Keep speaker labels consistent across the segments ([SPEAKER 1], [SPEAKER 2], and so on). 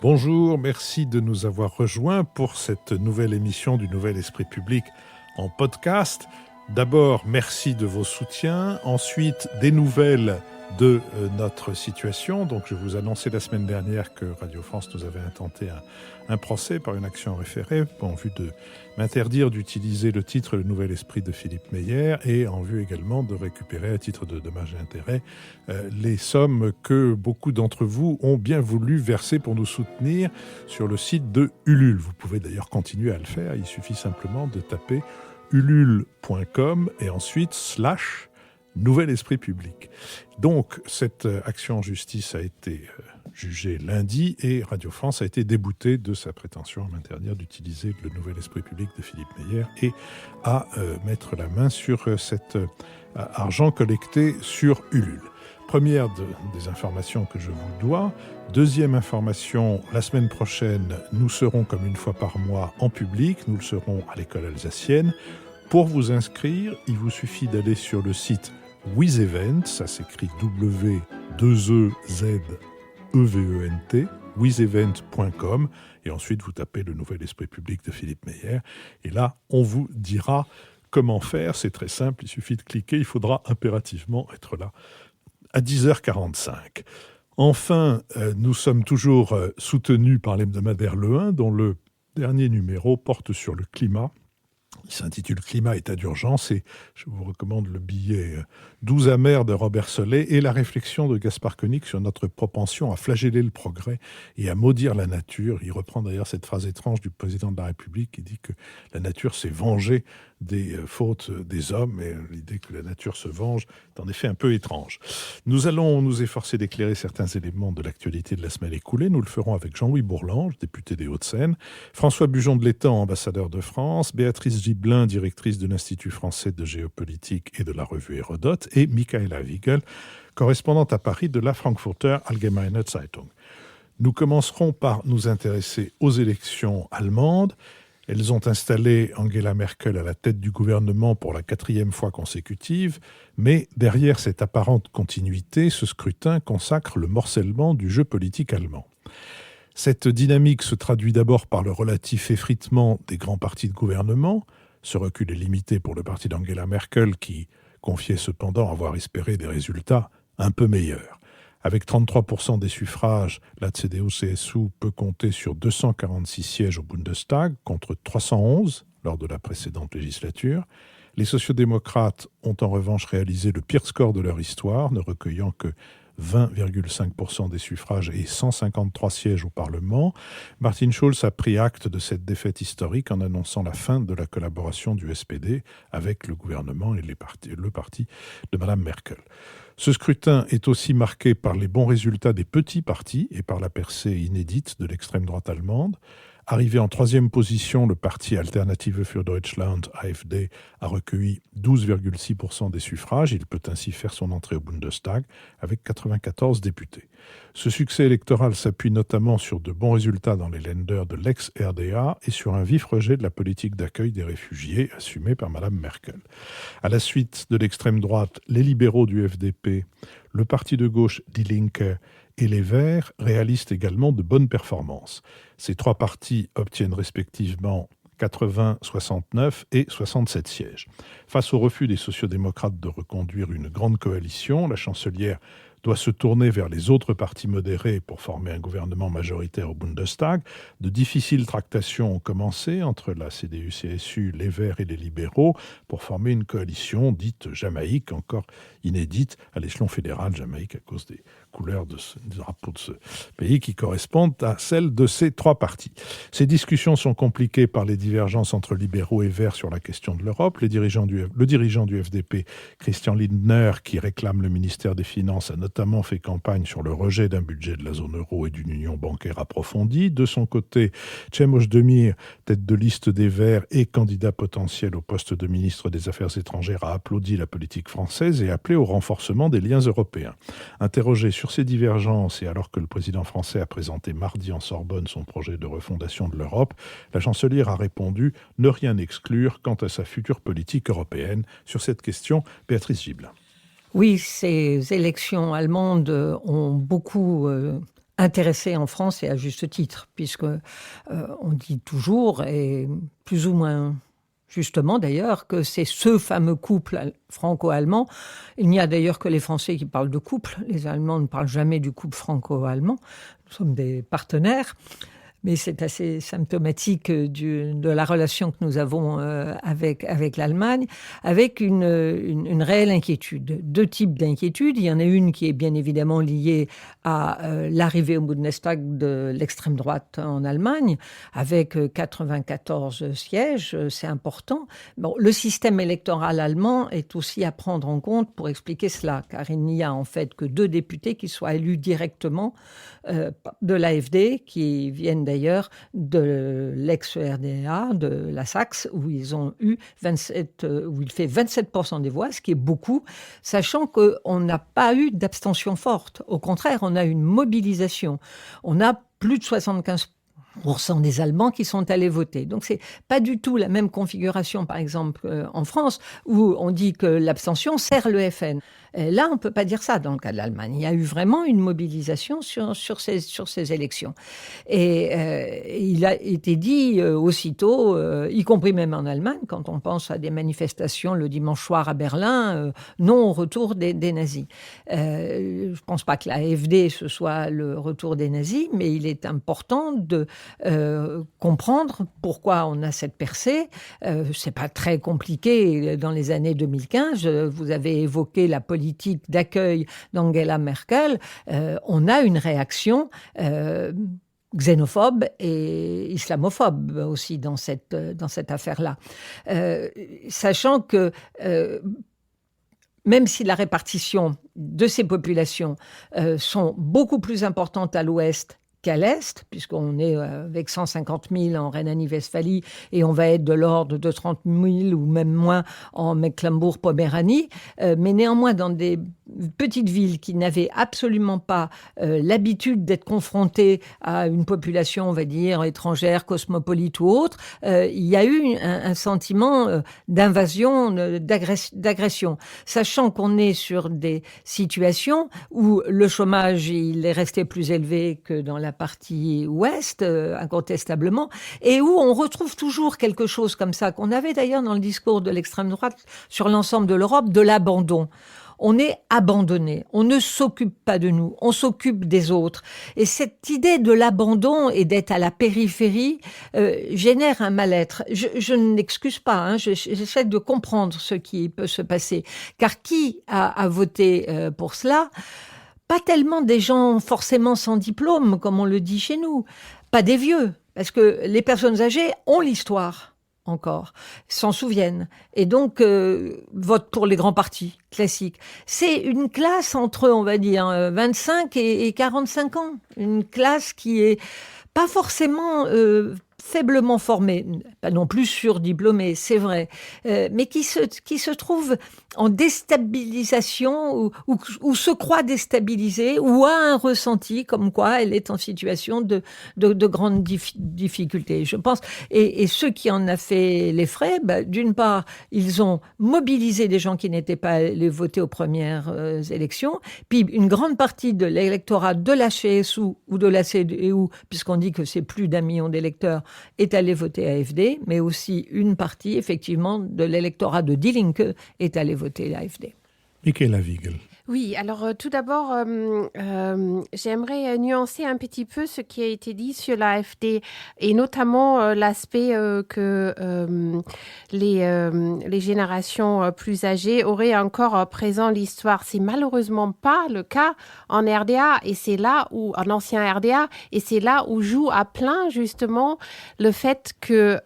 [SPEAKER 1] Bonjour, merci de nous avoir rejoints pour cette nouvelle émission du Nouvel Esprit Public en podcast. D'abord, merci de vos soutiens. Ensuite, des nouvelles de notre situation. Donc, je vous annonçais la semaine dernière que Radio France nous avait intenté un procès par une action référée en vue de m'interdire d'utiliser le titre Le Nouvel Esprit de Philippe Meyer et en vue également de récupérer à titre de dommages et intérêts les sommes que beaucoup d'entre vous ont bien voulu verser pour nous soutenir sur le site de Ulule. Vous pouvez d'ailleurs continuer à le faire. Il suffit simplement de taper ulule.com et ensuite / Nouvel Esprit Public. Donc, cette action en justice a été jugée lundi et Radio France a été déboutée de sa prétention à m'interdire d'utiliser le Nouvel Esprit Public de Philippe Meyer et à mettre la main sur cet argent collecté sur Ulule. Première des informations que je vous dois. Deuxième information, la semaine prochaine, nous serons comme une fois par mois en public. Nous le serons à l'école alsacienne. Pour vous inscrire, il vous suffit d'aller sur le site WizEvent, ça s'écrit W-2-E-Z-E-V-E-N-T, wizevent.com, et ensuite vous tapez le Nouvel Esprit Public de Philippe Meyer, et là, on vous dira comment faire. C'est très simple, il suffit de cliquer, il faudra impérativement être là à 10h45. Enfin, nous sommes toujours soutenus par l'hebdomadaire Le 1, dont le dernier numéro porte sur le climat. Il s'intitule « Climat, état d'urgence » et je vous recommande le billet « 12 amers » de Robert Solé et la réflexion de Gaspard Koenig sur notre propension à flageller le progrès et à maudire la nature. Il reprend d'ailleurs cette phrase étrange du président de la République qui dit que la nature s'est vengée des fautes des hommes, et l'idée que la nature se venge est en effet un peu étrange. Nous allons nous efforcer d'éclairer certains éléments de l'actualité de la semaine écoulée. Nous le ferons avec Jean-Louis Bourlange, député des Hauts-de-Seine, François Bujon de l'Étang, ambassadeur de France, Béatrice Gibelin, directrice de l'Institut français de géopolitique et de la revue Hérodote, et Michaela Wiegel, correspondante à Paris de la Frankfurter Allgemeine Zeitung. Nous commencerons par nous intéresser aux élections allemandes. Elles ont installé Angela Merkel à la tête du gouvernement pour la 4e fois consécutive, mais derrière cette apparente continuité, ce scrutin consacre le morcellement du jeu politique allemand. Cette dynamique se traduit d'abord par le relatif effritement des grands partis de gouvernement. Ce recul est limité pour le parti d'Angela Merkel qui confiait cependant avoir espéré des résultats un peu meilleurs. Avec 33% des suffrages, la CDU-CSU peut compter sur 246 sièges au Bundestag contre 311 lors de la précédente législature. Les sociodémocrates ont en revanche réalisé le pire score de leur histoire, ne recueillant que 20,5% des suffrages et 153 sièges au Parlement. Martin Schulz a pris acte de cette défaite historique en annonçant la fin de la collaboration du SPD avec le gouvernement et le parti de Mme Merkel. Ce scrutin est aussi marqué par les bons résultats des petits partis et par la percée inédite de l'extrême droite allemande. Arrivé en 3e position, le parti Alternative für Deutschland, AfD, a recueilli 12,6% des suffrages. Il peut ainsi faire son entrée au Bundestag avec 94 députés. Ce succès électoral s'appuie notamment sur de bons résultats dans les Länder de l'ex-RDA et sur un vif rejet de la politique d'accueil des réfugiés assumée par Mme Merkel. À la suite de l'extrême droite, les libéraux du FDP, le parti de gauche Die Linke et les Verts réalisent également de bonnes performances. Ces trois partis obtiennent respectivement 80, 69 et 67 sièges. Face au refus des sociodémocrates de reconduire une grande coalition, la chancelière doit se tourner vers les autres partis modérés pour former un gouvernement majoritaire au Bundestag. De difficiles tractations ont commencé entre la CDU-CSU, les Verts et les libéraux pour former une coalition dite jamaïque, encore inédite à l'échelon fédéral, Jamaïque à cause des couleurs du drapeau de ce pays qui correspondent à celles de ces trois partis. Ces discussions sont compliquées par les divergences entre libéraux et verts sur la question de l'Europe. Le dirigeant du FDP, Christian Lindner, qui réclame le ministère des Finances, a notamment fait campagne sur le rejet d'un budget de la zone euro et d'une union bancaire approfondie. De son côté, Cem Özdemir, tête de liste des Verts et candidat potentiel au poste de ministre des Affaires étrangères, a applaudi la politique française et appelé au renforcement des liens européens. Interrogé sur ces divergences et alors que le président français a présenté mardi en Sorbonne son projet de refondation de l'Europe, la chancelière a répondu ne rien exclure quant à sa future politique européenne. Sur cette question, Béatrice Gibelin.
[SPEAKER 2] Oui, ces élections allemandes ont beaucoup intéressés en France, et à juste titre, puisque on dit toujours, et plus ou moins justement d'ailleurs, que c'est ce fameux couple franco-allemand. Il n'y a d'ailleurs que les Français qui parlent de couple. Les Allemands ne parlent jamais du couple franco-allemand. Nous sommes des partenaires. Mais c'est assez symptomatique de la relation que nous avons avec l'Allemagne, avec une réelle inquiétude. Deux types d'inquiétudes. Il y en a une qui est bien évidemment liée à l'arrivée au Bundestag de l'extrême droite en Allemagne, avec 94 sièges, c'est important. Bon, le système électoral allemand est aussi à prendre en compte pour expliquer cela, car il n'y a en fait que 2 députés qui soient élus directement de l'AfD, qui viennent d'ailleurs de l'ex-RDA, de la Saxe, où ils ont eu où il fait 27% des voix, ce qui est beaucoup, sachant qu'on n'a pas eu d'abstention forte. Au contraire, on a une mobilisation. On a plus de 75% des Allemands qui sont allés voter. Donc, c'est pas du tout la même configuration, par exemple, en France, où on dit que l'abstention sert le FN. Là, on ne peut pas dire ça dans le cas de l'Allemagne. Il y a eu vraiment une mobilisation sur ces élections. Et il a été dit aussitôt, y compris même en Allemagne, quand on pense à des manifestations le dimanche soir à Berlin, non au retour des nazis. Je ne pense pas que la AfD, ce soit le retour des nazis, mais il est important de comprendre pourquoi on a cette percée. Ce n'est pas très compliqué. Dans les années 2015, vous avez évoqué la politique d'accueil d'Angela Merkel, on a une réaction xénophobe et islamophobe aussi dans cette affaire-là. Sachant que même si la répartition de ces populations sont beaucoup plus importantes à l'ouest qu'à l'Est, puisqu'on est avec 150 000 en Rhénanie-Westphalie et on va être de l'ordre de 30 000 ou même moins en Mecklembourg-Poméranie, mais néanmoins dans des petites villes qui n'avaient absolument pas l'habitude d'être confrontées à une population, on va dire, étrangère, cosmopolite ou autre, il y a eu un sentiment d'invasion, d'agression, sachant qu'on est sur des situations où le chômage, il est resté plus élevé que dans la partie ouest, incontestablement, et où on retrouve toujours quelque chose comme ça, qu'on avait d'ailleurs dans le discours de l'extrême droite sur l'ensemble de l'Europe, de l'abandon. On est abandonné, on ne s'occupe pas de nous, on s'occupe des autres. Et cette idée de l'abandon et d'être à la périphérie génère un mal-être. Je n'excuse pas, j'essaie de comprendre ce qui peut se passer. Car qui a voté pour cela ? Pas tellement des gens forcément sans diplôme, comme on le dit chez nous. Pas des vieux, parce que les personnes âgées ont l'histoire encore, s'en souviennent. Et donc, votent pour les grands partis classiques. C'est une classe entre, on va dire, 25 et 45 ans. Une classe qui est pas forcément faiblement formée, pas non plus surdiplômée, c'est vrai, mais qui se trouve en déstabilisation ou se croit déstabilisée ou a un ressenti comme quoi elle est en situation de grandes difficultés, je pense. Et ceux qui en a fait les frais, d'une part, ils ont mobilisé des gens qui n'étaient pas allés voter aux premières élections, puis une grande partie de l'électorat de la CSU ou de la CDU, puisqu'on dit que c'est plus d'1 million d'électeurs, est allé voter AfD, mais aussi une partie, effectivement, de l'électorat de Die Linke est allé voter l'AfD.
[SPEAKER 1] Michaela Wiegel.
[SPEAKER 3] Oui, alors tout d'abord, j'aimerais nuancer un petit peu ce qui a été dit sur l'AfD et notamment l'aspect que les générations plus âgées auraient encore présent l'histoire. C'est malheureusement pas le cas en RDA et c'est là où, en ancien RDA, et c'est là où joue à plein justement le fait que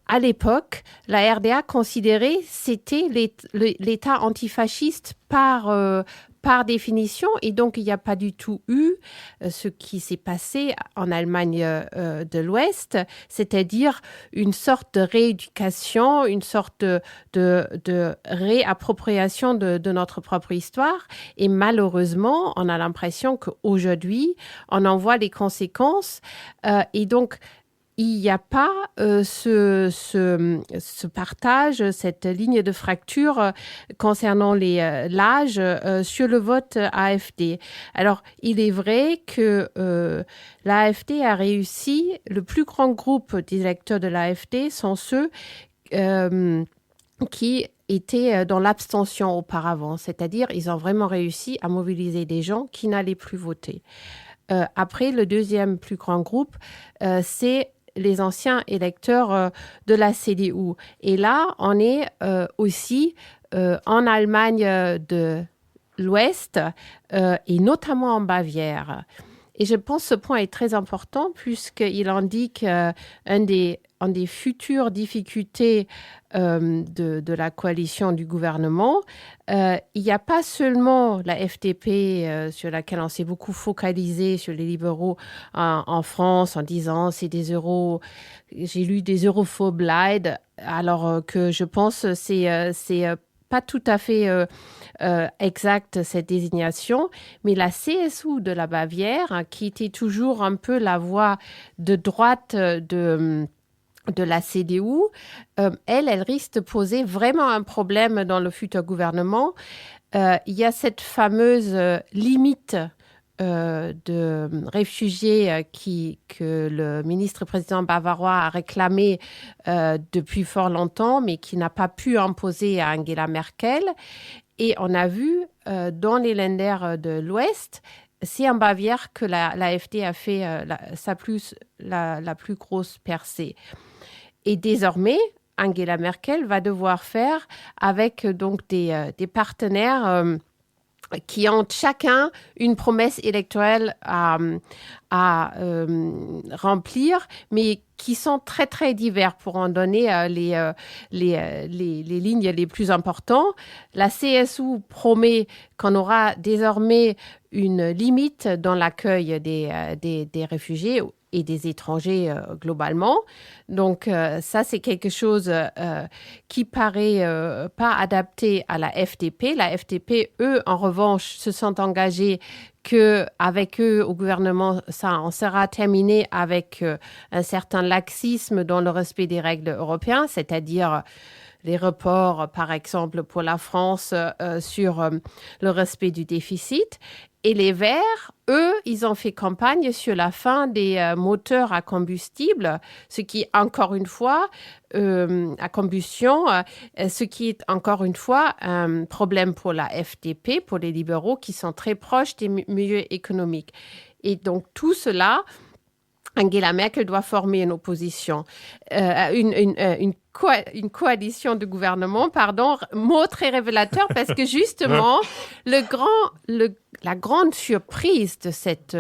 [SPEAKER 3] à l'époque, la RDA considérait c'était l'État antifasciste par définition, et donc il n'y a pas du tout eu ce qui s'est passé en Allemagne de l'Ouest, c'est-à-dire une sorte de rééducation, une sorte de réappropriation de notre propre histoire. Et malheureusement, on a l'impression qu'aujourd'hui, on en voit les conséquences. Et donc, il n'y a pas ce partage, cette ligne de fracture concernant l'âge sur le vote AFD. Alors, il est vrai que l'AFD a réussi, le plus grand groupe d'électeurs de l'AFD sont ceux qui étaient dans l'abstention auparavant, c'est-à-dire ils ont vraiment réussi à mobiliser des gens qui n'allaient plus voter. Après, le deuxième plus grand groupe, c'est les anciens électeurs de la CDU. Et là, on est aussi en Allemagne de l'Ouest et notamment en Bavière. Et je pense que ce point est très important puisqu'il indique une des futures difficultés de la coalition du gouvernement. Il n'y a pas seulement la FDP sur laquelle on s'est beaucoup focalisé, sur les libéraux en France, en disant c'est des euros, j'ai lu des europhobes light, alors que je pense que c'est pas tout à fait exact cette désignation, mais la CSU de la Bavière, qui était toujours un peu la voix de droite de la CDU, elle risque de poser vraiment un problème dans le futur gouvernement. Il y a cette fameuse limite de réfugiés que le ministre-président bavarois a réclamé depuis fort longtemps, mais qui n'a pas pu imposer à Angela Merkel. Et on a vu dans les Länder de l'Ouest, c'est en Bavière que la AfD a fait la plus grosse percée. Et désormais, Angela Merkel va devoir faire avec donc des partenaires qui ont chacun une promesse électorale à remplir, mais qui sont très, très divers pour en donner les lignes les plus importantes. La CSU promet qu'on aura désormais une limite dans l'accueil des réfugiés et des étrangers globalement. Donc, ça, c'est quelque chose qui paraît pas adapté à la FDP. La FDP, eux, en revanche, se sont engagés qu'avec eux, au gouvernement, ça en sera terminé avec un certain laxisme dans le respect des règles européennes, c'est-à-dire les reports, par exemple, pour la France, sur le respect du déficit. Et les Verts, eux, ils ont fait campagne sur la fin des moteurs à combustible, ce qui, encore une fois, à combustion, ce qui est, encore une fois, un problème pour la FDP, pour les libéraux, qui sont très proches des milieux économiques. Et donc, tout cela, Angela Merkel doit former une opposition, une coalition de gouvernement, mot très révélateur, parce que justement, la grande surprise de cette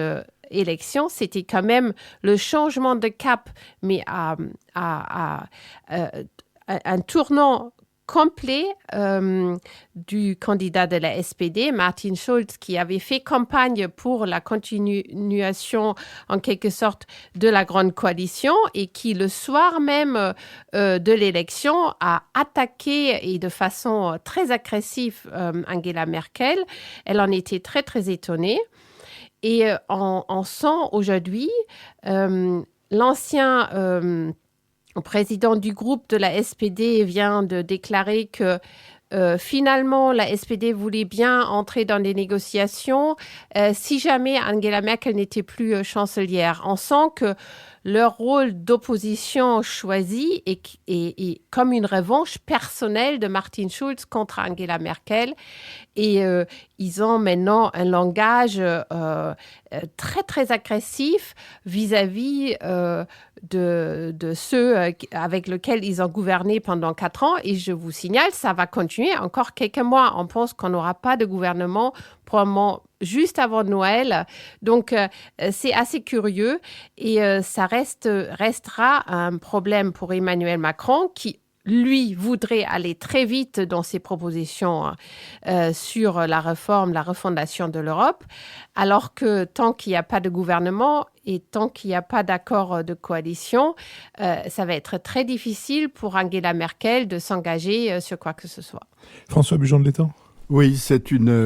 [SPEAKER 3] élection, c'était quand même le changement de cap, mais à un tournant complet du candidat de la SPD, Martin Schulz, qui avait fait campagne pour la continuation, en quelque sorte, de la grande coalition et qui, le soir même de l'élection, a attaqué et de façon très agressive Angela Merkel. Elle en était très, très étonnée. Et on sent aujourd'hui l'ancien président du groupe de la SPD vient de déclarer que finalement, la SPD voulait bien entrer dans les négociations si jamais Angela Merkel n'était plus chancelière. On sent que leur rôle d'opposition choisi est comme une revanche personnelle de Martin Schulz contre Angela Merkel. Et ils ont maintenant un langage très, très agressif vis-à-vis de ceux avec lesquels ils ont gouverné pendant 4 ans. Et je vous signale, ça va continuer encore quelques mois. On pense qu'on n'aura pas de gouvernement probablement juste avant Noël. Donc, c'est assez curieux et ça restera un problème pour Emmanuel Macron qui, lui, voudrait aller très vite dans ses propositions sur la réforme, la refondation de l'Europe, alors que tant qu'il n'y a pas de gouvernement et tant qu'il n'y a pas d'accord de coalition, ça va être très difficile pour Angela Merkel de s'engager sur quoi que ce soit.
[SPEAKER 1] François Bujon de l'Étang.
[SPEAKER 4] Oui, c'est une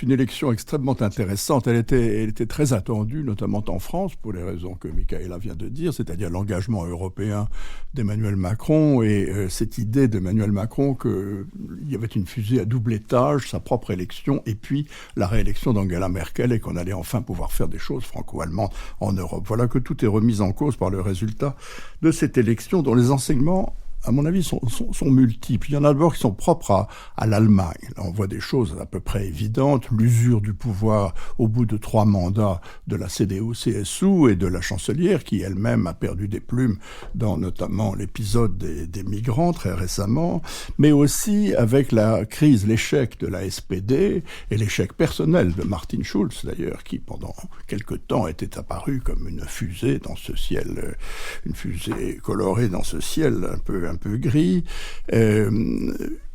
[SPEAKER 4] élection extrêmement intéressante. Elle était très attendue, notamment en France, pour les raisons que Michaela vient de dire, c'est-à-dire l'engagement européen d'Emmanuel Macron et cette idée d'Emmanuel Macron qu'il y avait une fusée à double étage, sa propre élection, et puis la réélection d'Angela Merkel, et qu'on allait enfin pouvoir faire des choses franco-allemandes en Europe. Voilà que tout est remis en cause par le résultat de cette élection, dont les enseignements, à mon avis, sont multiples. Il y en a d'abord qui sont propres à l'Allemagne. Là, on voit des choses à peu près évidentes. L'usure du pouvoir au bout de 3 mandats de la CDU-CSU et de la chancelière, qui elle-même a perdu des plumes dans notamment l'épisode des migrants très récemment, mais aussi avec la crise, l'échec de la SPD et l'échec personnel de Martin Schulz, d'ailleurs, qui pendant quelque temps était apparu comme une fusée dans ce ciel, une fusée colorée dans ce ciel un peu gris.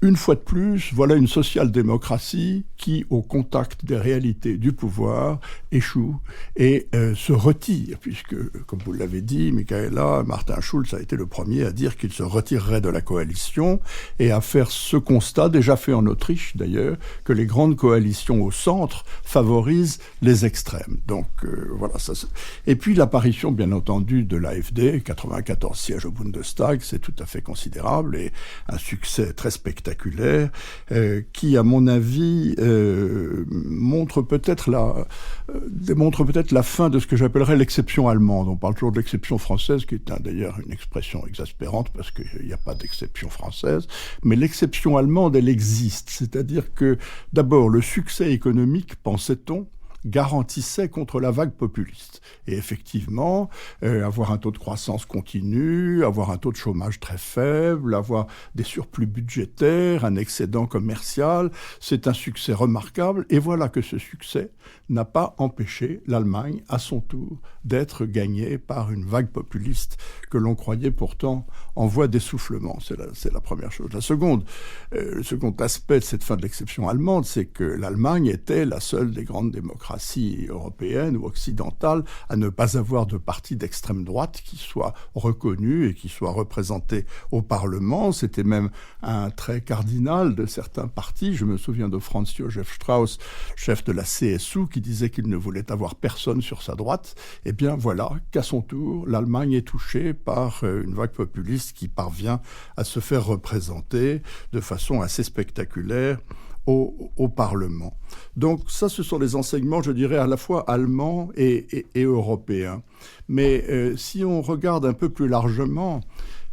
[SPEAKER 4] Une fois de plus, voilà une social-démocratie qui, au contact des réalités du pouvoir, échoue et se retire, puisque, comme vous l'avez dit, Michaela, Martin Schulz a été le premier à dire qu'il se retirerait de la coalition et à faire ce constat, déjà fait en Autriche d'ailleurs, que les grandes coalitions au centre favorisent les extrêmes. Donc voilà. Ça. Et puis l'apparition, bien entendu, de l'AfD, 94 sièges au Bundestag, c'est tout à fait considérable et un succès très spectaculaire, qui, à mon avis, démontre peut-être la fin de ce que j'appellerais l'exception allemande. On parle toujours de l'exception française, qui est d'ailleurs une expression exaspérante parce qu'il n'y a pas d'exception française. Mais l'exception allemande, elle existe. C'est-à-dire que, d'abord, le succès économique, pensait-on, garantissait contre la vague populiste. Et effectivement, avoir un taux de croissance continu, avoir un taux de chômage très faible, avoir des surplus budgétaires, un excédent commercial, c'est un succès remarquable. Et voilà que ce succès n'a pas empêché l'Allemagne, à son tour, d'être gagnée par une vague populiste que l'on croyait pourtant en voie d'essoufflement. C'est la première chose. Le second aspect de cette fin de l'exception allemande, c'est que l'Allemagne était la seule des grandes démocraties européennes ou occidentales à ne pas avoir de parti d'extrême droite qui soit reconnu et qui soit représenté au Parlement. C'était même un trait cardinal de certains partis. Je me souviens de Franz Josef Strauss, chef de la CSU, qui disait qu'il ne voulait avoir personne sur sa droite. Eh bien voilà qu'à son tour, l'Allemagne est touchée par une vague populiste qui parvient à se faire représenter de façon assez spectaculaire au Parlement. Donc ça, ce sont les enseignements, je dirais, à la fois allemands et européens. Mais si on regarde un peu plus largement,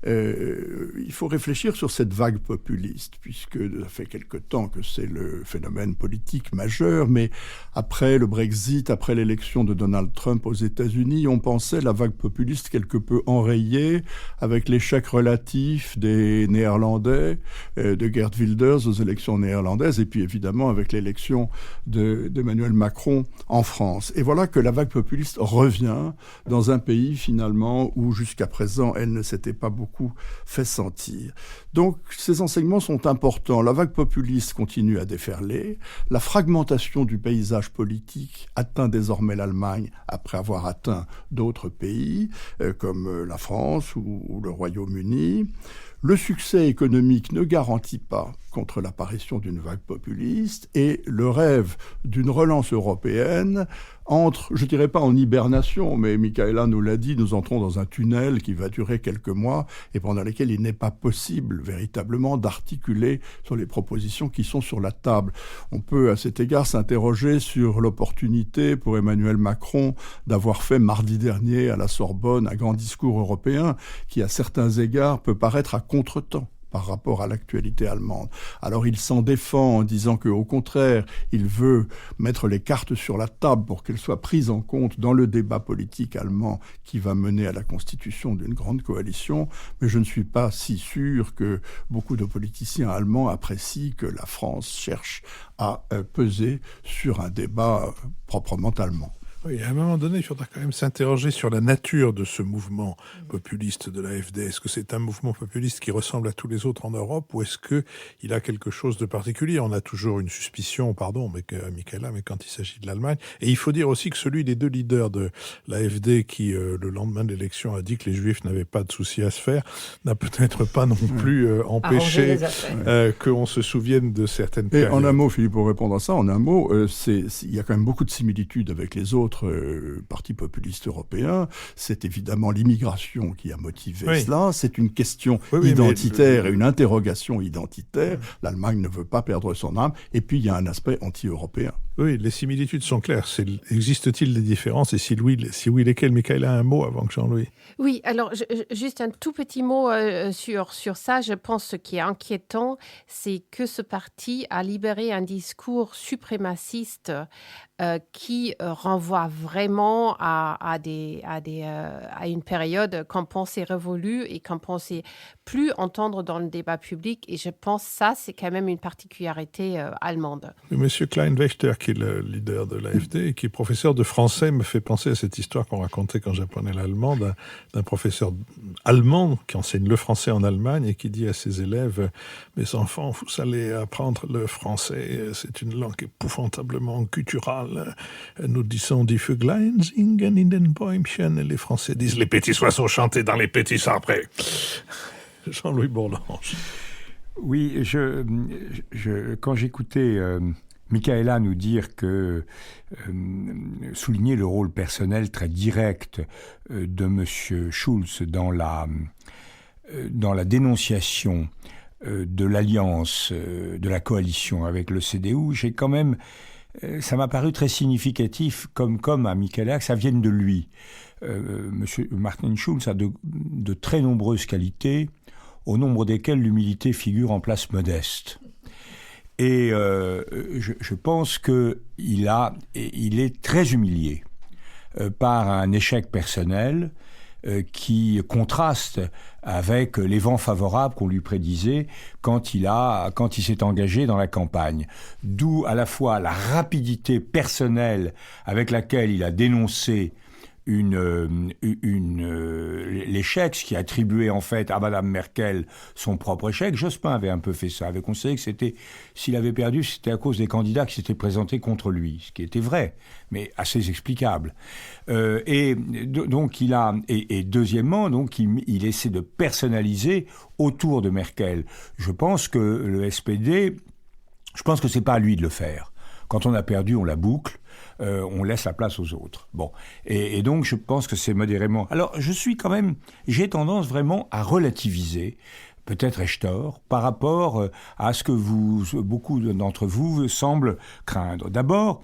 [SPEAKER 4] il faut réfléchir sur cette vague populiste, puisque ça fait quelque temps que c'est le phénomène politique majeur, mais après le Brexit, après l'élection de Donald Trump aux États-Unis, on pensait la vague populiste quelque peu enrayée, avec l'échec relatif des Néerlandais, de Geert Wilders aux élections néerlandaises, et puis évidemment avec l'élection d'Emmanuel Macron en France. Et voilà que la vague populiste revient dans un pays finalement où jusqu'à présent elle ne s'était pas beaucoup fait sentir. Donc ces enseignements sont importants. La vague populiste continue à déferler. La fragmentation du paysage politique atteint désormais l'Allemagne après avoir atteint d'autres pays comme la France ou le Royaume-Uni. Le succès économique ne garantit pas contre l'apparition d'une vague populiste et le rêve d'une relance européenne entre, je dirais pas en hibernation, mais Michaela nous l'a dit, nous entrons dans un tunnel qui va durer quelques mois et pendant lequel il n'est pas possible véritablement d'articuler sur les propositions qui sont sur la table. On peut à cet égard s'interroger sur l'opportunité pour Emmanuel Macron d'avoir fait mardi dernier à la Sorbonne un grand discours européen qui à certains égards peut paraître à contretemps par rapport à l'actualité allemande. Alors il s'en défend en disant qu'au contraire, il veut mettre les cartes sur la table pour qu'elles soient prises en compte dans le débat politique allemand qui va mener à la constitution d'une grande coalition. Mais je ne suis pas si sûr que beaucoup de politiciens allemands apprécient que la France cherche à peser sur un débat proprement allemand.
[SPEAKER 1] Oui, à un moment donné, il faudra quand même s'interroger sur la nature de ce mouvement populiste de l'AfD. Est-ce que c'est un mouvement populiste qui ressemble à tous les autres en Europe ou est-ce qu'il a quelque chose de particulier? On a toujours une suspicion, Michaela, mais quand il s'agit de l'Allemagne. Et il faut dire aussi que celui des deux leaders de l'AfD qui, le lendemain de l'élection, a dit que les Juifs n'avaient pas de soucis à se faire, n'a peut-être pas non plus empêché qu'on se souvienne de certaines périodes.
[SPEAKER 4] Et en un mot, Philippe, pour répondre à ça, il y a quand même beaucoup de similitudes avec les autres partis populistes européens. C'est évidemment l'immigration qui a motivé cela. C'est une question identitaire et une interrogation identitaire. L'Allemagne ne veut pas perdre son âme. Et puis, il y a un aspect anti-européen.
[SPEAKER 1] Oui, les similitudes sont claires. Existe-t-il des différences? Et si oui, lesquelles? Michaela, un mot avant que Jean-Louis.
[SPEAKER 3] Oui, alors juste un tout petit mot sur ça. Je pense que ce qui est inquiétant, c'est que ce parti a libéré un discours suprémaciste qui renvoie vraiment à une période qu'on pensait révolue et qu'on pensait plus entendre dans le débat public. Et je pense que ça, c'est quand même une particularité allemande.
[SPEAKER 1] Monsieur Kleinwächter, qui est le leader de l'AfD et qui est professeur de français, me fait penser à cette histoire qu'on racontait quand j'apprenais l'allemand d'un professeur allemand qui enseigne le français en Allemagne et qui dit à ses élèves « Mes enfants, vous allez apprendre le français, c'est une langue épouvantablement gutturale. Nous disons die Vöglein singen in den Bäumchen » et les Français disent « Les petits oiseaux chantaient dans les petits arbres ». Jean-Louis Bourlange.
[SPEAKER 5] Oui, quand j'écoutais Michaela nous dire que souligner le rôle personnel très direct de M. Schulz dans la dénonciation de l'alliance, de la coalition avec le CDU, ça m'a paru très significatif, comme à Michaela, que ça vienne de lui. M. Martin Schulz a de très nombreuses qualités, au nombre desquelles l'humilité figure en place modeste. Et je pense qu'il est très humilié par un échec personnel qui contraste avec les vents favorables qu'on lui prédisait quand il s'est engagé dans la campagne. D'où à la fois la rapidité personnelle avec laquelle il a dénoncé l'échec, ce qui attribuait en fait à Madame Merkel son propre échec. Jospin avait un peu fait ça, avait considéré que s'il avait perdu, c'était à cause des candidats qui s'étaient présentés contre lui, ce qui était vrai, mais assez explicable. Deuxièmement, donc il essaie de personnaliser autour de Merkel. Je pense que le SPD, c'est pas à lui de le faire. Quand on a perdu, on la boucle. On laisse la place aux autres. Bon, et donc je pense que c'est modérément. Alors j'ai tendance vraiment à relativiser, peut-être ai-je tort, par rapport à ce que beaucoup d'entre vous semblent craindre. D'abord,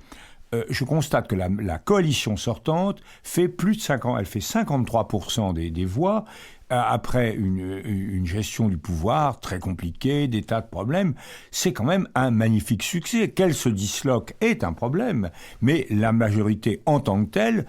[SPEAKER 5] je constate que la coalition sortante fait plus de 50, elle fait 53% des voix. Après une gestion du pouvoir très compliquée, des tas de problèmes, c'est quand même un magnifique succès. Qu'elle se disloque est un problème, mais la majorité en tant que telle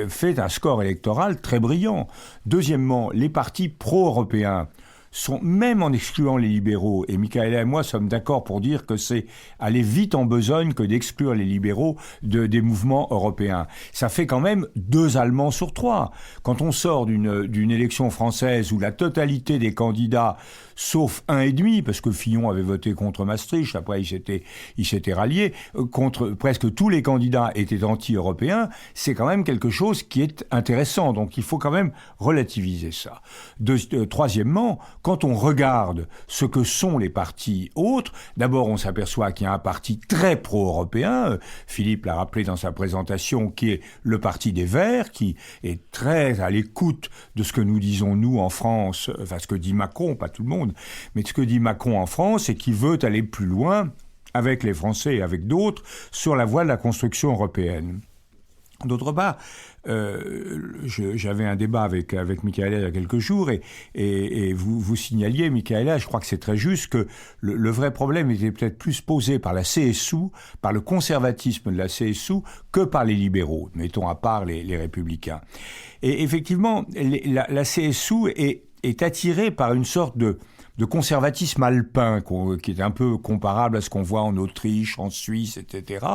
[SPEAKER 5] fait un score électoral très brillant. Deuxièmement, les partis pro-européens sont, même en excluant les libéraux, et Michaela et moi sommes d'accord pour dire que c'est aller vite en besogne que d'exclure les libéraux des mouvements européens. Ça fait quand même 2 Allemands sur 3. Quand on sort d'une élection française où la totalité des candidats, sauf 1,5, parce que Fillon avait voté contre Maastricht, après il s'était rallié, contre presque tous les candidats étaient anti-européens, c'est quand même quelque chose qui est intéressant. Donc il faut quand même relativiser ça. Troisièmement, quand on regarde ce que sont les partis autres, d'abord on s'aperçoit qu'il y a un parti très pro-européen, Philippe l'a rappelé dans sa présentation, qui est le parti des Verts, qui est très à l'écoute de ce que nous disons nous en France, enfin ce que dit Macron, pas tout le monde, mais ce que dit Macron en France, et qui veut aller plus loin avec les Français et avec d'autres sur la voie de la construction européenne. D'autre part, j'avais un débat avec Michaela il y a quelques jours et vous signaliez, Michaela, je crois que c'est très juste, que le vrai problème était peut-être plus posé par la CSU, par le conservatisme de la CSU, que par les libéraux, mettons à part les républicains. Et effectivement, la CSU est attirée par une sorte de de conservatisme alpin, qui est un peu comparable à ce qu'on voit en Autriche, en Suisse, etc.,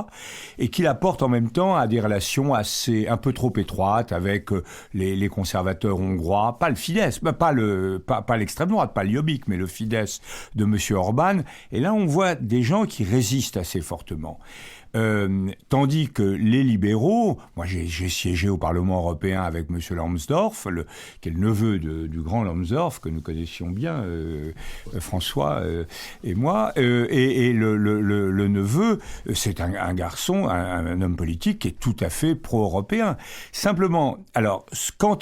[SPEAKER 5] et qui la porte en même temps à des relations un peu trop étroites avec les conservateurs hongrois, pas le Fidesz, pas l'extrême droite, pas le Jobbik, mais le Fidesz de M. Orban. Et là, on voit des gens qui résistent assez fortement. Tandis que les libéraux, moi j'ai siégé au Parlement européen avec M. Lambsdorff, qui est le neveu du grand Lambsdorff, que nous connaissions bien, François et moi, et le neveu, c'est un garçon, un homme politique qui est tout à fait pro-européen. Simplement, alors, quant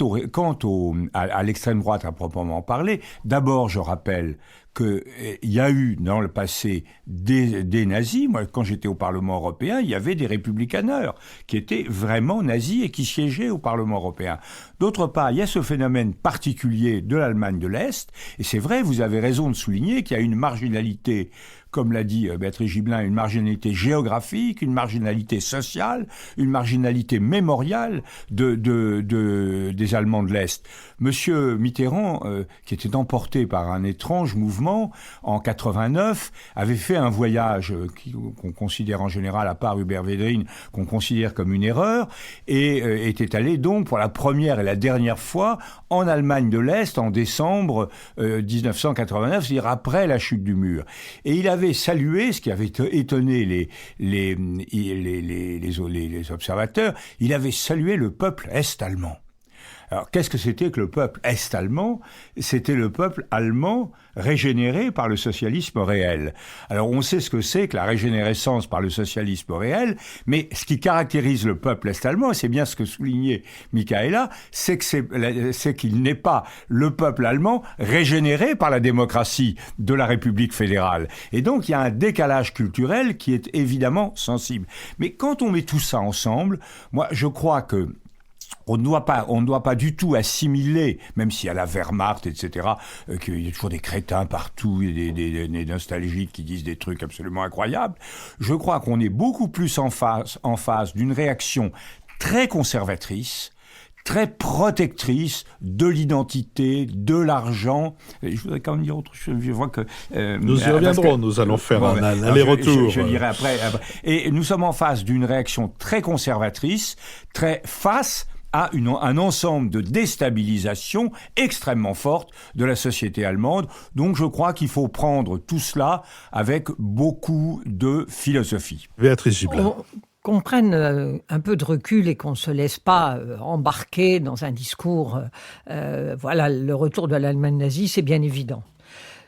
[SPEAKER 5] à l'extrême droite à proprement parler, d'abord je rappelle qu'il y a eu dans le passé des nazis. Moi, quand j'étais au Parlement européen, il y avait des républicaneurs qui étaient vraiment nazis et qui siégeaient au Parlement européen. D'autre part, il y a ce phénomène particulier de l'Allemagne de l'Est, et c'est vrai, vous avez raison de souligner qu'il y a une marginalité, comme l'a dit Béatrice Gibelin, une marginalité géographique, une marginalité sociale, une marginalité mémoriale des Allemands de l'Est. Monsieur Mitterrand, qui était emporté par un étrange mouvement en 89, avait fait un voyage qu'on considère en général, à part Hubert Védrine, qu'on considère comme une erreur, et était allé donc pour la première et la dernière fois en Allemagne de l'Est en décembre 1989, c'est-à-dire après la chute du mur. Et il avait salué, ce qui avait étonné les observateurs, il avait salué le peuple est-allemand. Alors, qu'est-ce que c'était que le peuple est-allemand ? C'était le peuple allemand régénéré par le socialisme réel. Alors, on sait ce que c'est que la régénérescence par le socialisme réel, mais ce qui caractérise le peuple est-allemand, et c'est bien ce que soulignait Michaela, c'est qu'il n'est pas le peuple allemand régénéré par la démocratie de la République fédérale. Et donc, il y a un décalage culturel qui est évidemment sensible. Mais quand on met tout ça ensemble, moi, je crois que on ne doit pas du tout assimiler, même s'il y a la Wehrmacht, etc., qu'il y a toujours des crétins partout, et des nostalgiques qui disent des trucs absolument incroyables. Je crois qu'on est beaucoup plus en face d'une réaction très conservatrice, très protectrice de l'identité, de l'argent. Je voudrais quand même dire autre chose. Je vois que
[SPEAKER 1] nous y reviendrons. Nous allons faire un aller-retour.
[SPEAKER 5] Je dirais après. Et nous sommes en face d'une réaction très conservatrice, très face à un ensemble de déstabilisation extrêmement forte de la société allemande. Donc je crois qu'il faut prendre tout cela avec beaucoup de philosophie.
[SPEAKER 1] Béatrice Gibelin.
[SPEAKER 2] Qu'on prenne un peu de recul et qu'on ne se laisse pas embarquer dans un discours, voilà, le retour de l'Allemagne nazie, c'est bien évident.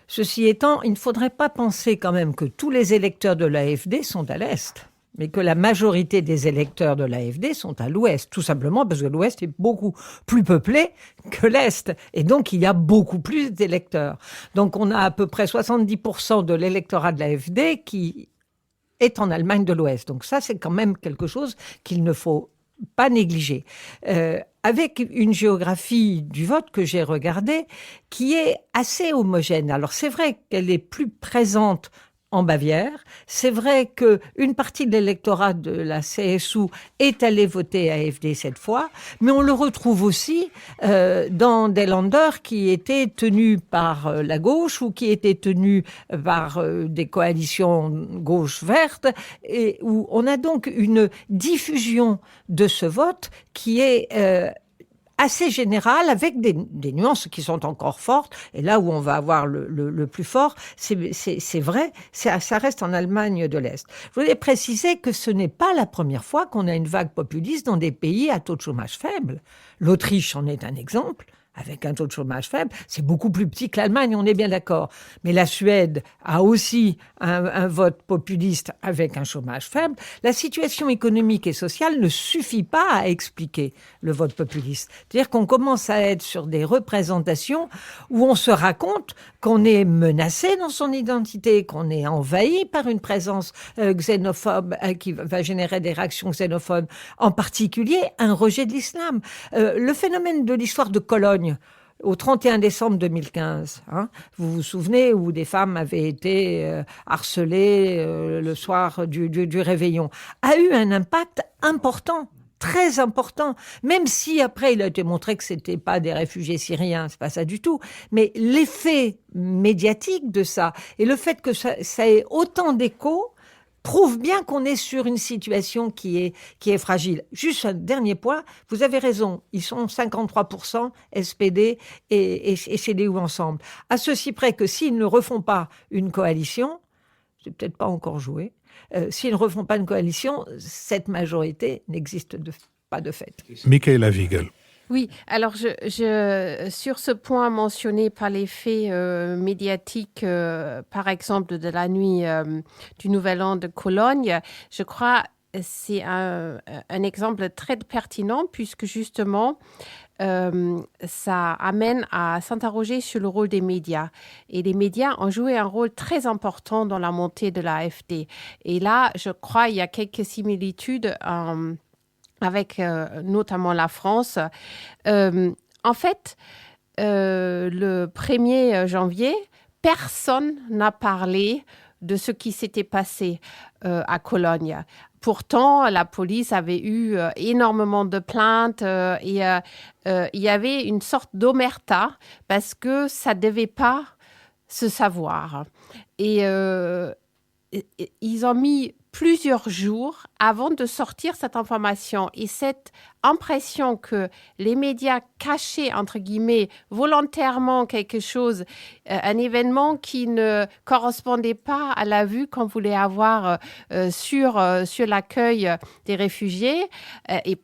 [SPEAKER 2] Ceci étant, il ne faudrait pas penser quand même que tous les électeurs de l'AfD sont à l'Est, mais que la majorité des électeurs de l'AfD sont à l'Ouest, tout simplement parce que l'Ouest est beaucoup plus peuplé que l'Est, et donc il y a beaucoup plus d'électeurs. Donc on a à peu près 70% de l'électorat de l'AfD qui est en Allemagne de l'Ouest. Donc ça, c'est quand même quelque chose qu'il ne faut pas négliger. Avec une géographie du vote que j'ai regardée, qui est assez homogène. Alors c'est vrai qu'elle est plus présente en Bavière. C'est vrai qu'une partie de l'électorat de la CSU est allée voter AfD cette fois, mais on le retrouve aussi dans des Länder qui étaient tenus par la gauche ou qui étaient tenus par des coalitions gauche-verte, et où on a donc une diffusion de ce vote qui est assez général, avec des nuances qui sont encore fortes. Et là où on va avoir le plus fort, c'est vrai, ça reste en Allemagne de l'Est. Je voulais préciser que ce n'est pas la première fois qu'on a une vague populiste dans des pays à taux de chômage faible. L'Autriche en est un exemple, avec un taux de chômage faible. C'est beaucoup plus petit que l'Allemagne, on est bien d'accord. Mais la Suède a aussi un vote populiste avec un chômage faible. La situation économique et sociale ne suffit pas à expliquer le vote populiste. C'est-à-dire qu'on commence à être sur des représentations où on se raconte qu'on est menacé dans son identité, qu'on est envahi par une présence xénophobe qui va générer des réactions xénophobes, en particulier un rejet de l'islam. Le phénomène de l'histoire de Cologne, au 31 décembre 2015, vous vous souvenez, où des femmes avaient été harcelées le soir du réveillon, a eu un impact important très important, même si après il a été montré que c'était pas des réfugiés syriens, c'est pas ça du tout, mais l'effet médiatique de ça et le fait que ça ait autant d'écho prouve bien qu'on est sur une situation qui est fragile. Juste un dernier point, vous avez raison, ils sont 53% SPD et CDU ensemble. À ceci près que s'ils ne refont pas une coalition, c'est peut-être pas encore joué, s'ils ne refont pas une coalition, cette majorité n'existe pas de fait.
[SPEAKER 1] Michaela Wiegel.
[SPEAKER 3] Oui, alors sur ce point mentionné par les faits médiatiques, par exemple de la nuit du Nouvel An de Cologne, je crois c'est un exemple très pertinent puisque justement ça amène à s'interroger sur le rôle des médias. Et les médias ont joué un rôle très important dans la montée de l'AfD. Et là, je crois il y a quelques similitudes avec notamment la France. En fait, le 1er janvier, personne n'a parlé de ce qui s'était passé à Cologne. Pourtant, la police avait eu énormément de plaintes et il y avait une sorte d'omerta parce que ça ne devait pas se savoir. Et ils ont mis plusieurs jours avant de sortir cette information. Et cette impression que les médias cachaient, entre guillemets, volontairement quelque chose, un événement qui ne correspondait pas à la vue qu'on voulait avoir sur l'accueil des réfugiés. Et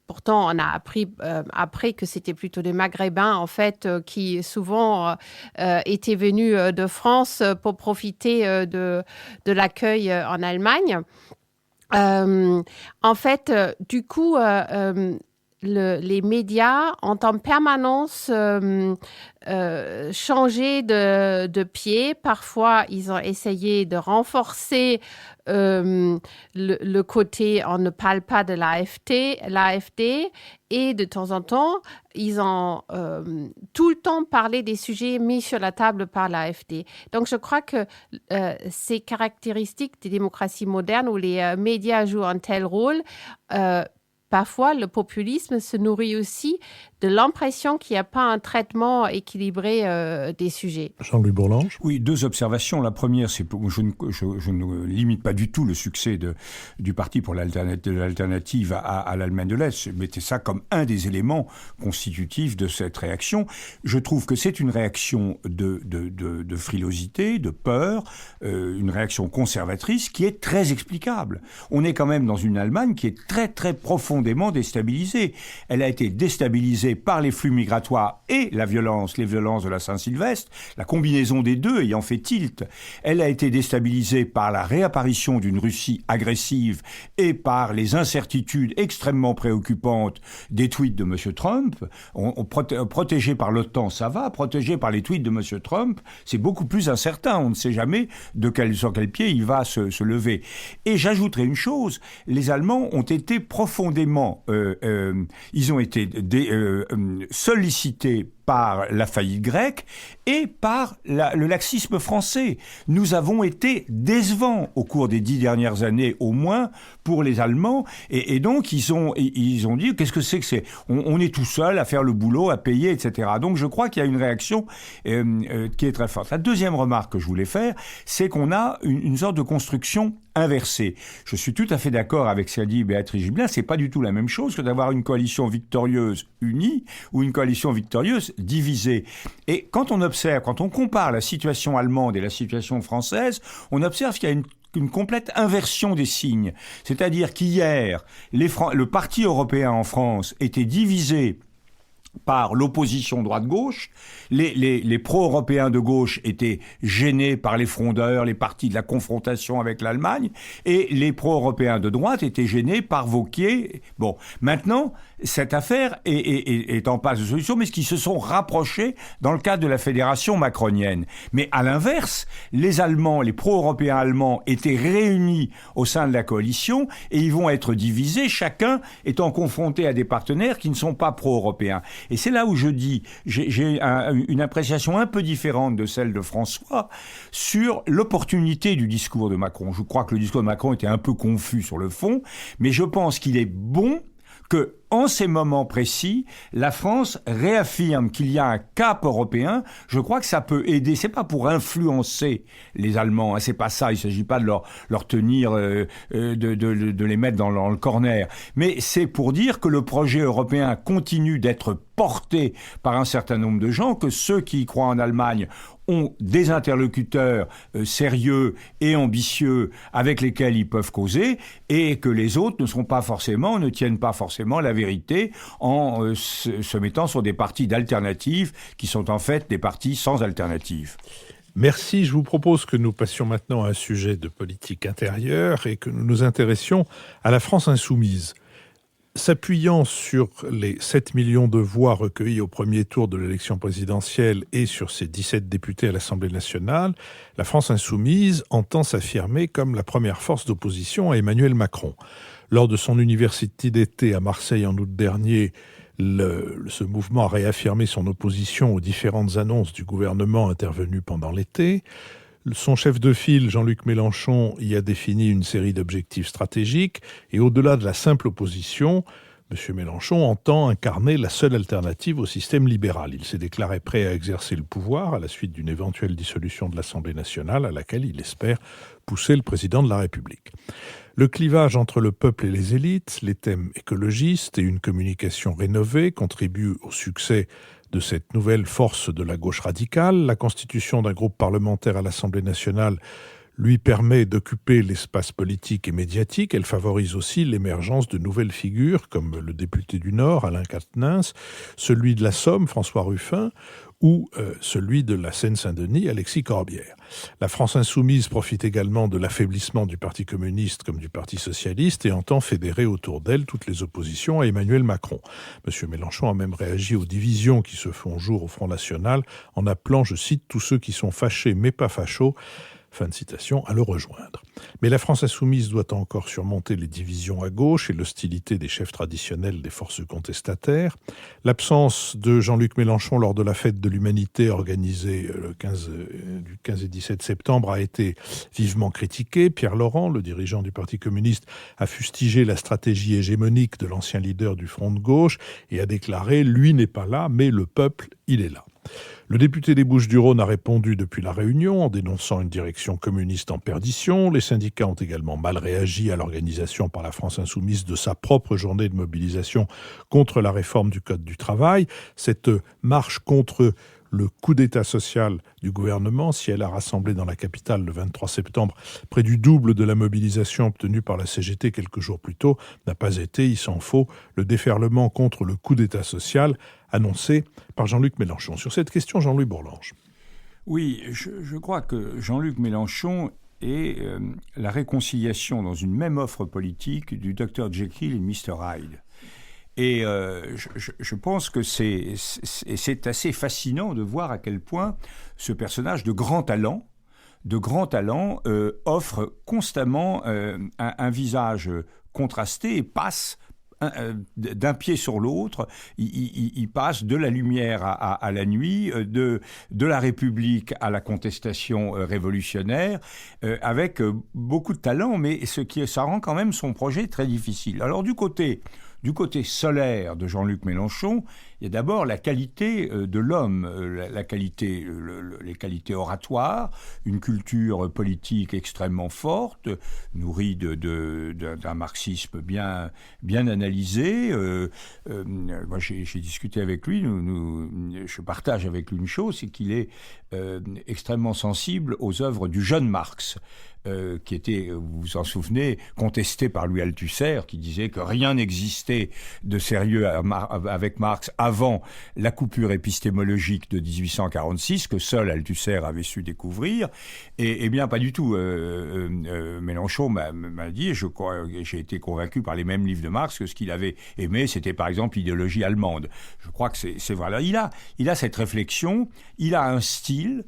[SPEAKER 3] pourtant, on a appris après que c'était plutôt des Maghrébins, en fait, qui souvent étaient venus de France pour profiter de l'accueil en Allemagne. En fait, du coup, les médias ont en permanence changé de pied. Parfois, ils ont essayé de renforcer le côté on ne parle pas de l'AfD et de temps en temps, ils ont tout le temps parlé des sujets mis sur la table par l'AfD. Donc, je crois que ces caractéristiques des démocraties modernes où les médias jouent un tel rôle, parfois, le populisme se nourrit aussi de l'impression qu'il n'y a pas un traitement équilibré des sujets.
[SPEAKER 1] Jean-Louis Bourlange.
[SPEAKER 5] Oui, 2 observations. La première, c'est que je ne limite pas du tout le succès du Parti pour l'alternative à l'Allemagne de l'Est. Je mettais ça comme un des éléments constitutifs de cette réaction. Je trouve que c'est une réaction de frilosité, de peur, une réaction conservatrice qui est très explicable. On est quand même dans une Allemagne qui est très, très profondément déstabilisée. Elle a été déstabilisée par les flux migratoires et les violences de la Saint-Sylvestre, la combinaison des deux ayant fait tilt. Elle a été déstabilisée par la réapparition d'une Russie agressive et par les incertitudes extrêmement préoccupantes des tweets de M. Trump. Protégé par l'OTAN, ça va. Protégé par les tweets de M. Trump, c'est beaucoup plus incertain. On ne sait jamais sur quel pied il va se lever. Et j'ajouterai une chose, les Allemands ont été profondément... ils ont été sollicités par la faillite grecque et par le laxisme français. Nous avons été décevants au cours des 10 dernières années au moins pour les Allemands et donc ils ont dit qu'est-ce que c'est on est tout seul à faire le boulot, à payer, etc. Donc je crois qu'il y a une réaction qui est très forte. La deuxième remarque que je voulais faire, c'est qu'on a une sorte de construction inversée. Je suis tout à fait d'accord avec ce qu'a dit Béatrice Gibelin, c'est pas du tout la même chose que d'avoir une coalition victorieuse unie ou une coalition victorieuse divisée. Et quand on compare la situation allemande et la situation française, on observe qu'il y a une complète inversion des signes. C'est-à-dire qu'hier, le Parti européen en France était divisé par l'opposition droite-gauche. Les pro-européens de gauche étaient gênés par les frondeurs, les partis de la confrontation avec l'Allemagne, et les pro-européens de droite étaient gênés par Wauquiez. Bon, maintenant, cette affaire est en passe de solution, mais qui se sont rapprochés dans le cadre de la fédération macronienne. Mais à l'inverse, les Allemands, les pro-européens allemands étaient réunis au sein de la coalition, et ils vont être divisés, chacun étant confronté à des partenaires qui ne sont pas pro-européens. Et c'est là où je dis, j'ai une appréciation un peu différente de celle de François sur l'opportunité du discours de Macron. Je crois que le discours de Macron était un peu confus sur le fond, mais je pense qu'il est bon que en ces moments précis, la France réaffirme qu'il y a un cap européen. Je crois que ça peut aider. C'est pas pour influencer les Allemands, hein, c'est pas ça. Il s'agit pas de leur tenir, de les mettre dans le corner. Mais c'est pour dire que le projet européen continue d'être porté par un certain nombre de gens, que ceux qui y croient en Allemagne ont des interlocuteurs sérieux et ambitieux avec lesquels ils peuvent causer, et que les autres ne tiennent pas forcément la vérité en se mettant sur des partis d'alternatives qui sont en fait des partis sans alternative.
[SPEAKER 1] Merci. Je vous propose que nous passions maintenant à un sujet de politique intérieure et que nous nous intéressions à la France insoumise. S'appuyant sur les 7 millions de voix recueillies au premier tour de l'élection présidentielle et sur ses 17 députés à l'Assemblée nationale, la France insoumise entend s'affirmer comme la première force d'opposition à Emmanuel Macron. Lors de son université d'été à Marseille en août dernier, ce mouvement a réaffirmé son opposition aux différentes annonces du gouvernement intervenues pendant l'été. Son chef de file, Jean-Luc Mélenchon, y a défini une série d'objectifs stratégiques et au-delà de la simple opposition, M. Mélenchon entend incarner la seule alternative au système libéral. Il s'est déclaré prêt à exercer le pouvoir à la suite d'une éventuelle dissolution de l'Assemblée nationale à laquelle il espère pousser le président de la République. Le clivage entre le peuple et les élites, les thèmes écologistes et une communication rénovée contribuent au succès de cette nouvelle force de la gauche radicale. La constitution d'un groupe parlementaire à l'Assemblée nationale lui permet d'occuper l'espace politique et médiatique. Elle favorise aussi l'émergence de nouvelles figures comme le député du Nord, Alain Quatennens, celui de la Somme, François Ruffin, ou celui de la Seine-Saint-Denis, Alexis Corbière. La France insoumise profite également de l'affaiblissement du Parti communiste comme du Parti socialiste et entend fédérer autour d'elle toutes les oppositions à Emmanuel Macron. M. Mélenchon a même réagi aux divisions qui se font jour au Front National en appelant, je cite, « tous ceux qui sont fâchés mais pas fachos », fin de citation, à le rejoindre. Mais la France insoumise doit encore surmonter les divisions à gauche et l'hostilité des chefs traditionnels des forces contestataires. L'absence de Jean-Luc Mélenchon lors de la fête de l'Humanité organisée du 15 et 17 septembre a été vivement critiquée. Pierre Laurent, le dirigeant du Parti communiste, a fustigé la stratégie hégémonique de l'ancien leader du Front de gauche et a déclaré « lui n'est pas là, mais le peuple, il est là ». Le député des Bouches-du-Rhône a répondu depuis la Réunion en dénonçant une direction communiste en perdition. Les syndicats ont également mal réagi à l'organisation par la France insoumise de sa propre journée de mobilisation contre la réforme du Code du travail. Cette marche contre le coup d'État social du gouvernement, si elle a rassemblé dans la capitale le 23 septembre près du double de la mobilisation obtenue par la CGT quelques jours plus tôt, n'a pas été, il s'en faut, le déferlement contre le coup d'État social annoncé par Jean-Luc Mélenchon. Sur cette question, Jean-Louis Bourlange.
[SPEAKER 5] Oui, je crois que Jean-Luc Mélenchon est la réconciliation dans une même offre politique du Dr Jekyll et Mr Hyde. Et je pense que c'est assez fascinant de voir à quel point ce personnage de grand talent offre constamment un visage contrasté et passe d'un pied sur l'autre. Il passe de la lumière à la nuit, de la République à la contestation révolutionnaire, avec beaucoup de talent, mais ça rend quand même son projet très difficile. Alors du côté solaire de Jean-Luc Mélenchon, il y a d'abord la qualité de l'homme, les qualités oratoires, une culture politique extrêmement forte, nourrie d'un marxisme bien analysé. Moi, j'ai discuté avec lui, je partage avec lui une chose, c'est qu'il est extrêmement sensible aux œuvres du jeune Marx. Qui était, vous vous en souvenez, contesté par Louis Althusser, qui disait que rien n'existait de sérieux avec Marx avant la coupure épistémologique de 1846, que seul Althusser avait su découvrir. Et bien, pas du tout. Mélenchon m'a dit, j'ai été convaincu par les mêmes livres de Marx, que ce qu'il avait aimé, c'était par exemple l'idéologie allemande. Je crois que c'est voilà. Il a cette réflexion, il a un style.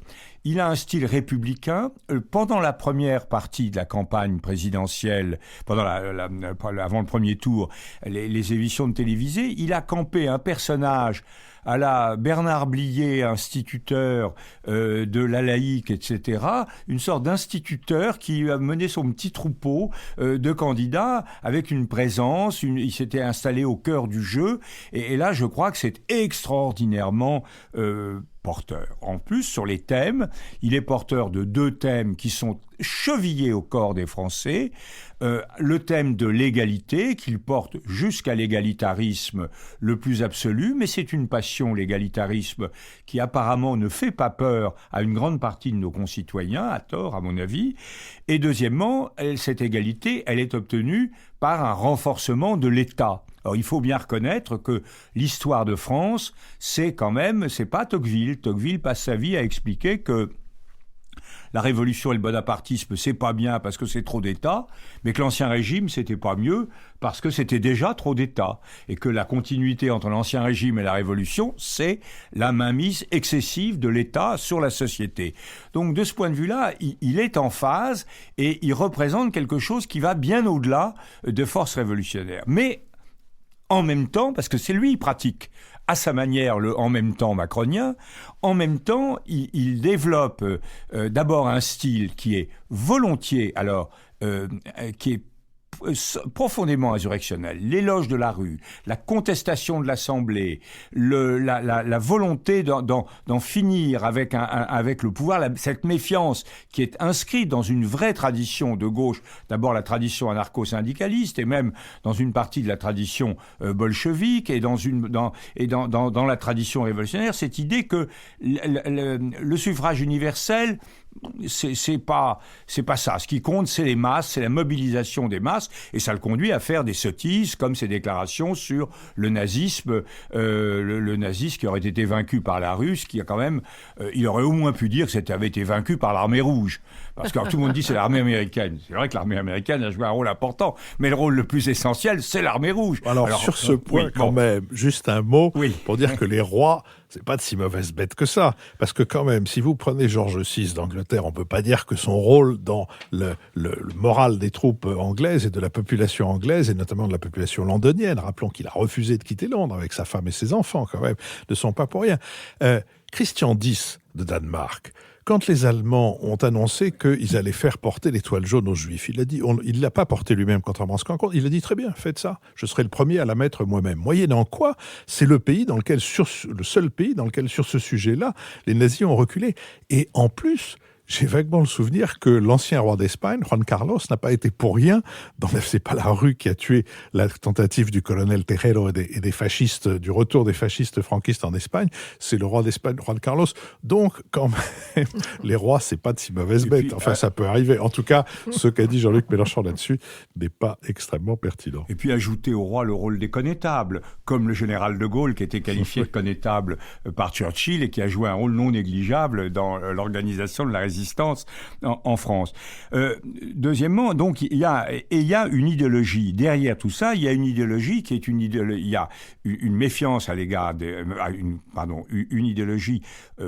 [SPEAKER 5] il a un style républicain. Pendant la première partie de la campagne présidentielle, avant le premier tour, les émissions de télévisées, il a campé un personnage à la Bernard Blier, instituteur de la laïque, etc., une sorte d'instituteur qui a mené son petit troupeau de candidats avec une présence, il s'était installé au cœur du jeu, et là je crois que c'est extraordinairement porteur. En plus, sur les thèmes, il est porteur de 2 thèmes qui sont chevillés au corps des Français. Le thème de l'égalité, qu'il porte jusqu'à l'égalitarisme le plus absolu, mais c'est une passion, l'égalitarisme, qui apparemment ne fait pas peur à une grande partie de nos concitoyens, à tort à mon avis. Et deuxièmement, cette égalité, elle est obtenue par un renforcement de l'État. Alors, il faut bien reconnaître que l'histoire de France, c'est pas Tocqueville. Tocqueville passe sa vie à expliquer que la révolution et le bonapartisme, c'est pas bien parce que c'est trop d'État, mais que l'ancien régime, c'était pas mieux parce que c'était déjà trop d'État. Et que la continuité entre l'ancien régime et la révolution, c'est la mainmise excessive de l'État sur la société. Donc, de ce point de vue-là, il est en phase et il représente quelque chose qui va bien au-delà de forces révolutionnaires. Mais en même temps, parce que c'est lui qui pratique à sa manière le en même temps macronien, en même temps, il développe d'abord un style qui est volontiers, qui est profondément insurrectionnel, l'éloge de la rue, la contestation de l'Assemblée, la volonté d'en finir avec le pouvoir, cette méfiance qui est inscrite dans une vraie tradition de gauche, d'abord la tradition anarcho-syndicaliste et même dans une partie de la tradition bolchevique et dans la tradition révolutionnaire, cette idée que le suffrage universel, c'est pas ça. Ce qui compte, c'est les masses, c'est la mobilisation des masses, et ça le conduit à faire des sottises comme ses déclarations sur le nazisme, le nazisme qui aurait été vaincu par la Russe, qui a quand même, il aurait au moins pu dire que ça avait été vaincu par l'armée rouge, parce que tout le monde dit c'est l'armée américaine. C'est vrai que l'armée américaine a joué un rôle important, mais le rôle le plus essentiel, c'est l'armée rouge.
[SPEAKER 1] Alors sur ce point, même, juste un mot pour dire que les rois, c'est pas de si mauvaise bête que ça. Parce que quand même, si vous prenez George VI d'Angleterre, on peut pas dire que son rôle dans le moral des troupes anglaises et de la population anglaise, et notamment de la population londonienne, rappelons qu'il a refusé de quitter Londres avec sa femme et ses enfants quand même, ne sont pas pour rien. Christian X de Danemark, quand les Allemands ont annoncé qu'ils allaient faire porter l'étoile jaune aux Juifs, il a dit, il l'a pas porté lui-même, contrairement à ce qu'on raconte, il a dit très bien, faites ça, je serai le premier à la mettre moi-même. Moyennant quoi, c'est le seul pays dans lequel, sur ce sujet-là, les nazis ont reculé. Et en plus, j'ai vaguement le souvenir que l'ancien roi d'Espagne, Juan Carlos, n'a pas été pour rien c'est pas la rue qui a tué la tentative du colonel Terrero et des fascistes, du retour des fascistes franquistes en Espagne, c'est le roi d'Espagne, Juan Carlos. Donc, quand même, les rois, c'est pas de si mauvaise bête. Enfin, ça peut arriver. En tout cas, ce qu'a dit Jean-Luc Mélenchon là-dessus n'est pas extrêmement pertinent.
[SPEAKER 5] Et puis, ajouter au roi le rôle des connétables, comme le général de Gaulle, qui était qualifié de connétable par Churchill et qui a joué un rôle non négligeable dans l'organisation de la résistance en France. Deuxièmement, donc il y a une idéologie derrière tout ça. Il y a une idéologie qui est il y a une méfiance à l'égard une idéologie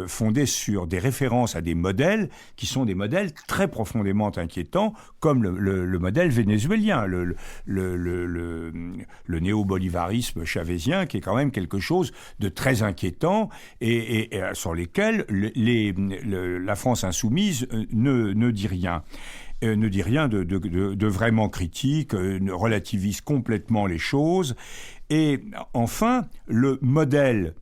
[SPEAKER 5] fondée sur des références à des modèles qui sont des modèles très profondément inquiétants, comme le modèle vénézuélien, le néo-bolivarisme chavézien, qui est quand même quelque chose de très inquiétant et sur lesquels la France insoumise ne dit rien. Ne dit rien de vraiment critique, relativise complètement les choses. Et enfin, le modèle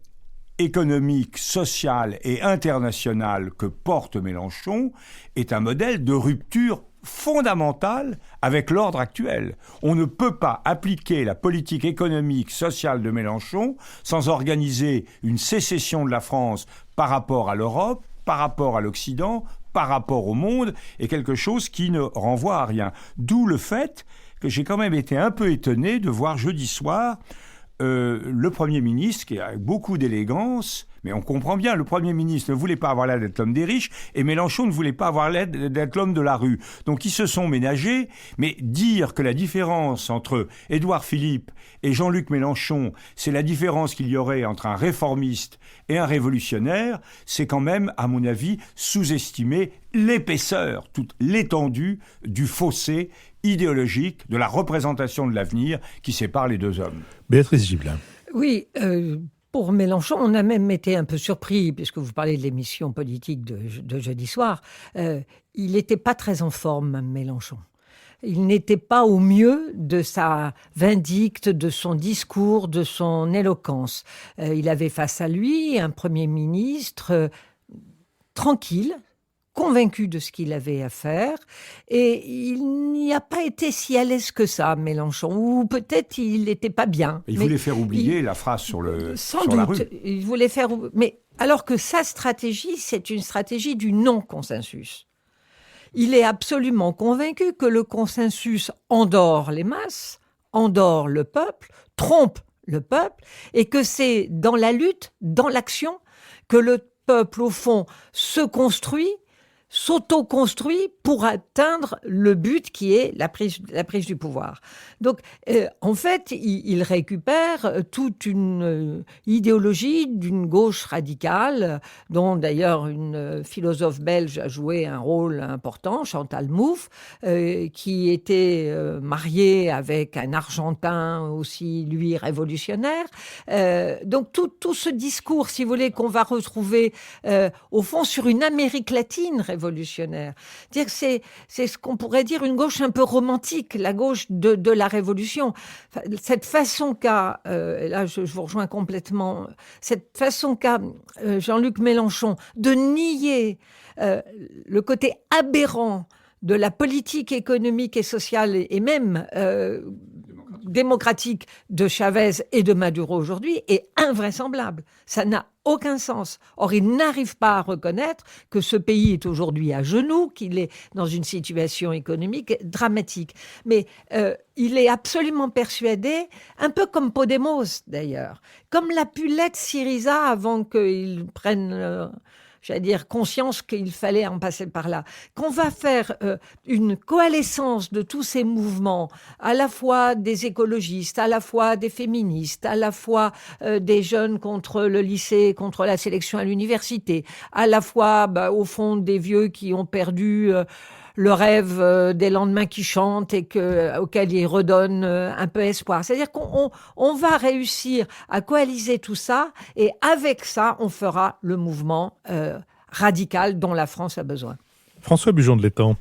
[SPEAKER 5] économique, social et international que porte Mélenchon est un modèle de rupture fondamentale avec l'ordre actuel. On ne peut pas appliquer la politique économique, sociale de Mélenchon sans organiser une sécession de la France par rapport à l'Europe, par rapport à l'Occident, par rapport au monde, et quelque chose qui ne renvoie à rien. D'où le fait que j'ai quand même été un peu étonné de voir jeudi soir le Premier ministre, qui a beaucoup d'élégance, mais on comprend bien, le Premier ministre ne voulait pas avoir l'air d'être l'homme des riches, et Mélenchon ne voulait pas avoir l'air d'être l'homme de la rue. Donc ils se sont ménagés, mais dire que la différence entre Édouard Philippe et Jean-Luc Mélenchon, c'est la différence qu'il y aurait entre un réformiste et un révolutionnaire, c'est quand même, à mon avis, sous-estimer l'épaisseur, toute l'étendue du fossé idéologique, de la représentation de l'avenir qui sépare les deux hommes.
[SPEAKER 1] Béatrice Gibelin.
[SPEAKER 2] Oui, pour Mélenchon, on a même été un peu surpris, puisque vous parlez de l'émission politique de jeudi soir. Il n'était pas très en forme, Mélenchon. Il n'était pas au mieux de sa vindicte, de son discours, de son éloquence. Il avait face à lui un Premier ministre tranquille, convaincu de ce qu'il avait à faire, et il n'y a pas été si à l'aise que ça, Mélenchon, ou peut-être il n'était pas bien.
[SPEAKER 5] Il voulait faire oublier la phrase sur la rue.
[SPEAKER 2] Il voulait faire... Mais alors que sa stratégie, c'est une stratégie du non-consensus. Il est absolument convaincu que le consensus endort les masses, endort le peuple, trompe le peuple, et que c'est dans la lutte, dans l'action, que le peuple, au fond, se construit, s'auto-construit pour atteindre le but qui est la prise du pouvoir. Donc, en fait, il récupère toute une idéologie d'une gauche radicale, dont d'ailleurs une philosophe belge a joué un rôle important, Chantal Mouffe, qui était mariée avec un Argentin aussi, lui, révolutionnaire. Donc, tout ce discours, si vous voulez, qu'on va retrouver, au fond, sur une Amérique latine révolutionnaire. C'est ce qu'on pourrait dire une gauche un peu romantique, la gauche de la Révolution. Cette façon qu'a, là je vous rejoins complètement, cette façon qu'a Jean-Luc Mélenchon de nier le côté aberrant de la politique économique et sociale et même démocratique de Chavez et de Maduro aujourd'hui est invraisemblable. Ça n'a aucun sens. Or, il n'arrive pas à reconnaître que ce pays est aujourd'hui à genoux, qu'il est dans une situation économique dramatique. Mais il est absolument persuadé, un peu comme Podemos d'ailleurs, comme l'a pu l'être Syriza avant qu'ils prennent... j'allais dire, conscience qu'il fallait en passer par là, qu'on va faire une coalescence de tous ces mouvements, à la fois des écologistes, à la fois des féministes, à la fois des jeunes contre le lycée, contre la sélection à l'université, à la fois, au fond, des vieux qui ont perdu... le rêve des lendemains qui chantent et auquel ils redonnent un peu espoir. C'est-à-dire qu'on va réussir à coaliser tout ça et avec ça, on fera le mouvement radical dont la France a besoin.
[SPEAKER 1] François Bujon de l'Étang.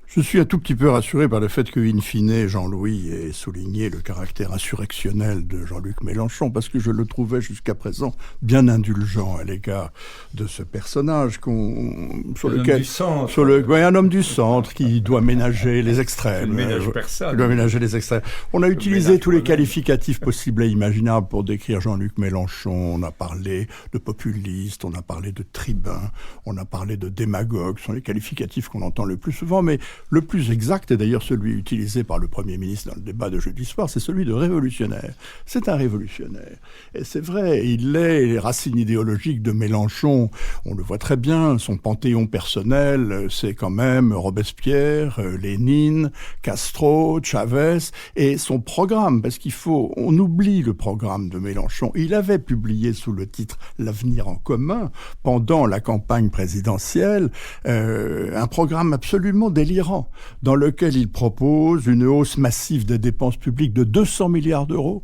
[SPEAKER 4] Je suis un tout petit peu rassuré par le fait que, in fine, Jean-Louis ait souligné le caractère insurrectionnel de Jean-Luc Mélenchon, parce que je le trouvais jusqu'à présent bien indulgent à l'égard de ce personnage un homme du centre qui doit ménager les extrêmes.
[SPEAKER 5] Il ménage personne.
[SPEAKER 4] Il doit ménager les extrêmes. On a utilisé tous les qualificatifs possibles et imaginables pour décrire Jean-Luc Mélenchon. On a parlé de populiste, on a parlé de tribun, on a parlé de démagogue. Ce sont les qualificatifs qu'on entend le plus souvent, mais le plus exact, et d'ailleurs celui utilisé par le Premier ministre dans le débat de jeudi soir, c'est celui de révolutionnaire. C'est un révolutionnaire. Et c'est vrai, les racines idéologiques de Mélenchon, on le voit très bien, son panthéon personnel, c'est quand même Robespierre, Lénine, Castro, Chavez, et son programme, parce on oublie le programme de Mélenchon. Il avait publié sous le titre « L'avenir en commun » pendant la campagne présidentielle, un programme absolument délirant, dans lequel il propose une hausse massive des dépenses publiques de 200 milliards d'euros,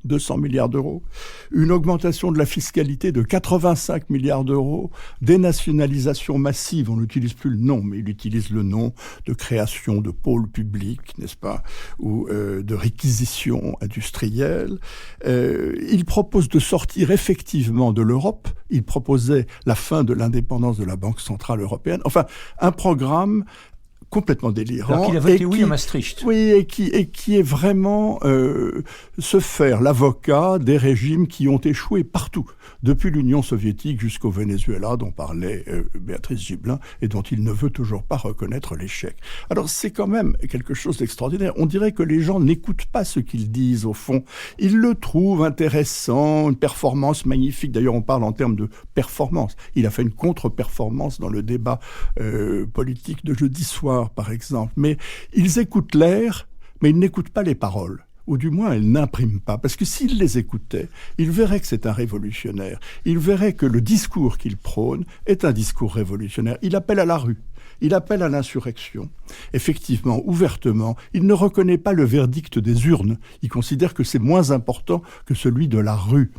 [SPEAKER 4] 200 milliards d'euros, une augmentation de la fiscalité de 85 milliards d'euros, dénationalisation massive, on n'utilise plus le nom, mais il utilise le nom de création de pôles publics, n'est-ce pas, ou de réquisition industrielle. Il propose de sortir effectivement de l'Europe, il proposait la fin de l'indépendance de la Banque centrale européenne, enfin, un programme complètement délirant.
[SPEAKER 5] Alors qu'il a voté oui à Maastricht.
[SPEAKER 4] Oui, et qui est vraiment se faire l'avocat des régimes qui ont échoué partout, depuis l'Union soviétique jusqu'au Venezuela, dont parlait Béatrice Gibelin, et dont il ne veut toujours pas reconnaître l'échec. Alors c'est quand même quelque chose d'extraordinaire. On dirait que les gens n'écoutent pas ce qu'ils disent, au fond. Ils le trouvent intéressant, une performance magnifique. D'ailleurs, on parle en termes de performance. Il a fait une contre-performance dans le débat politique de jeudi soir, par exemple. Mais ils écoutent l'air, mais ils n'écoutent pas les paroles. Ou du moins, ils n'impriment pas. Parce que s'ils les écoutaient, ils verraient que c'est un révolutionnaire. Ils verraient que le discours qu'il prône est un discours révolutionnaire. Il appelle à la rue. Il appelle à l'insurrection. Effectivement, ouvertement, il ne reconnaît pas le verdict des urnes. Il considère que c'est moins important que celui de la rue.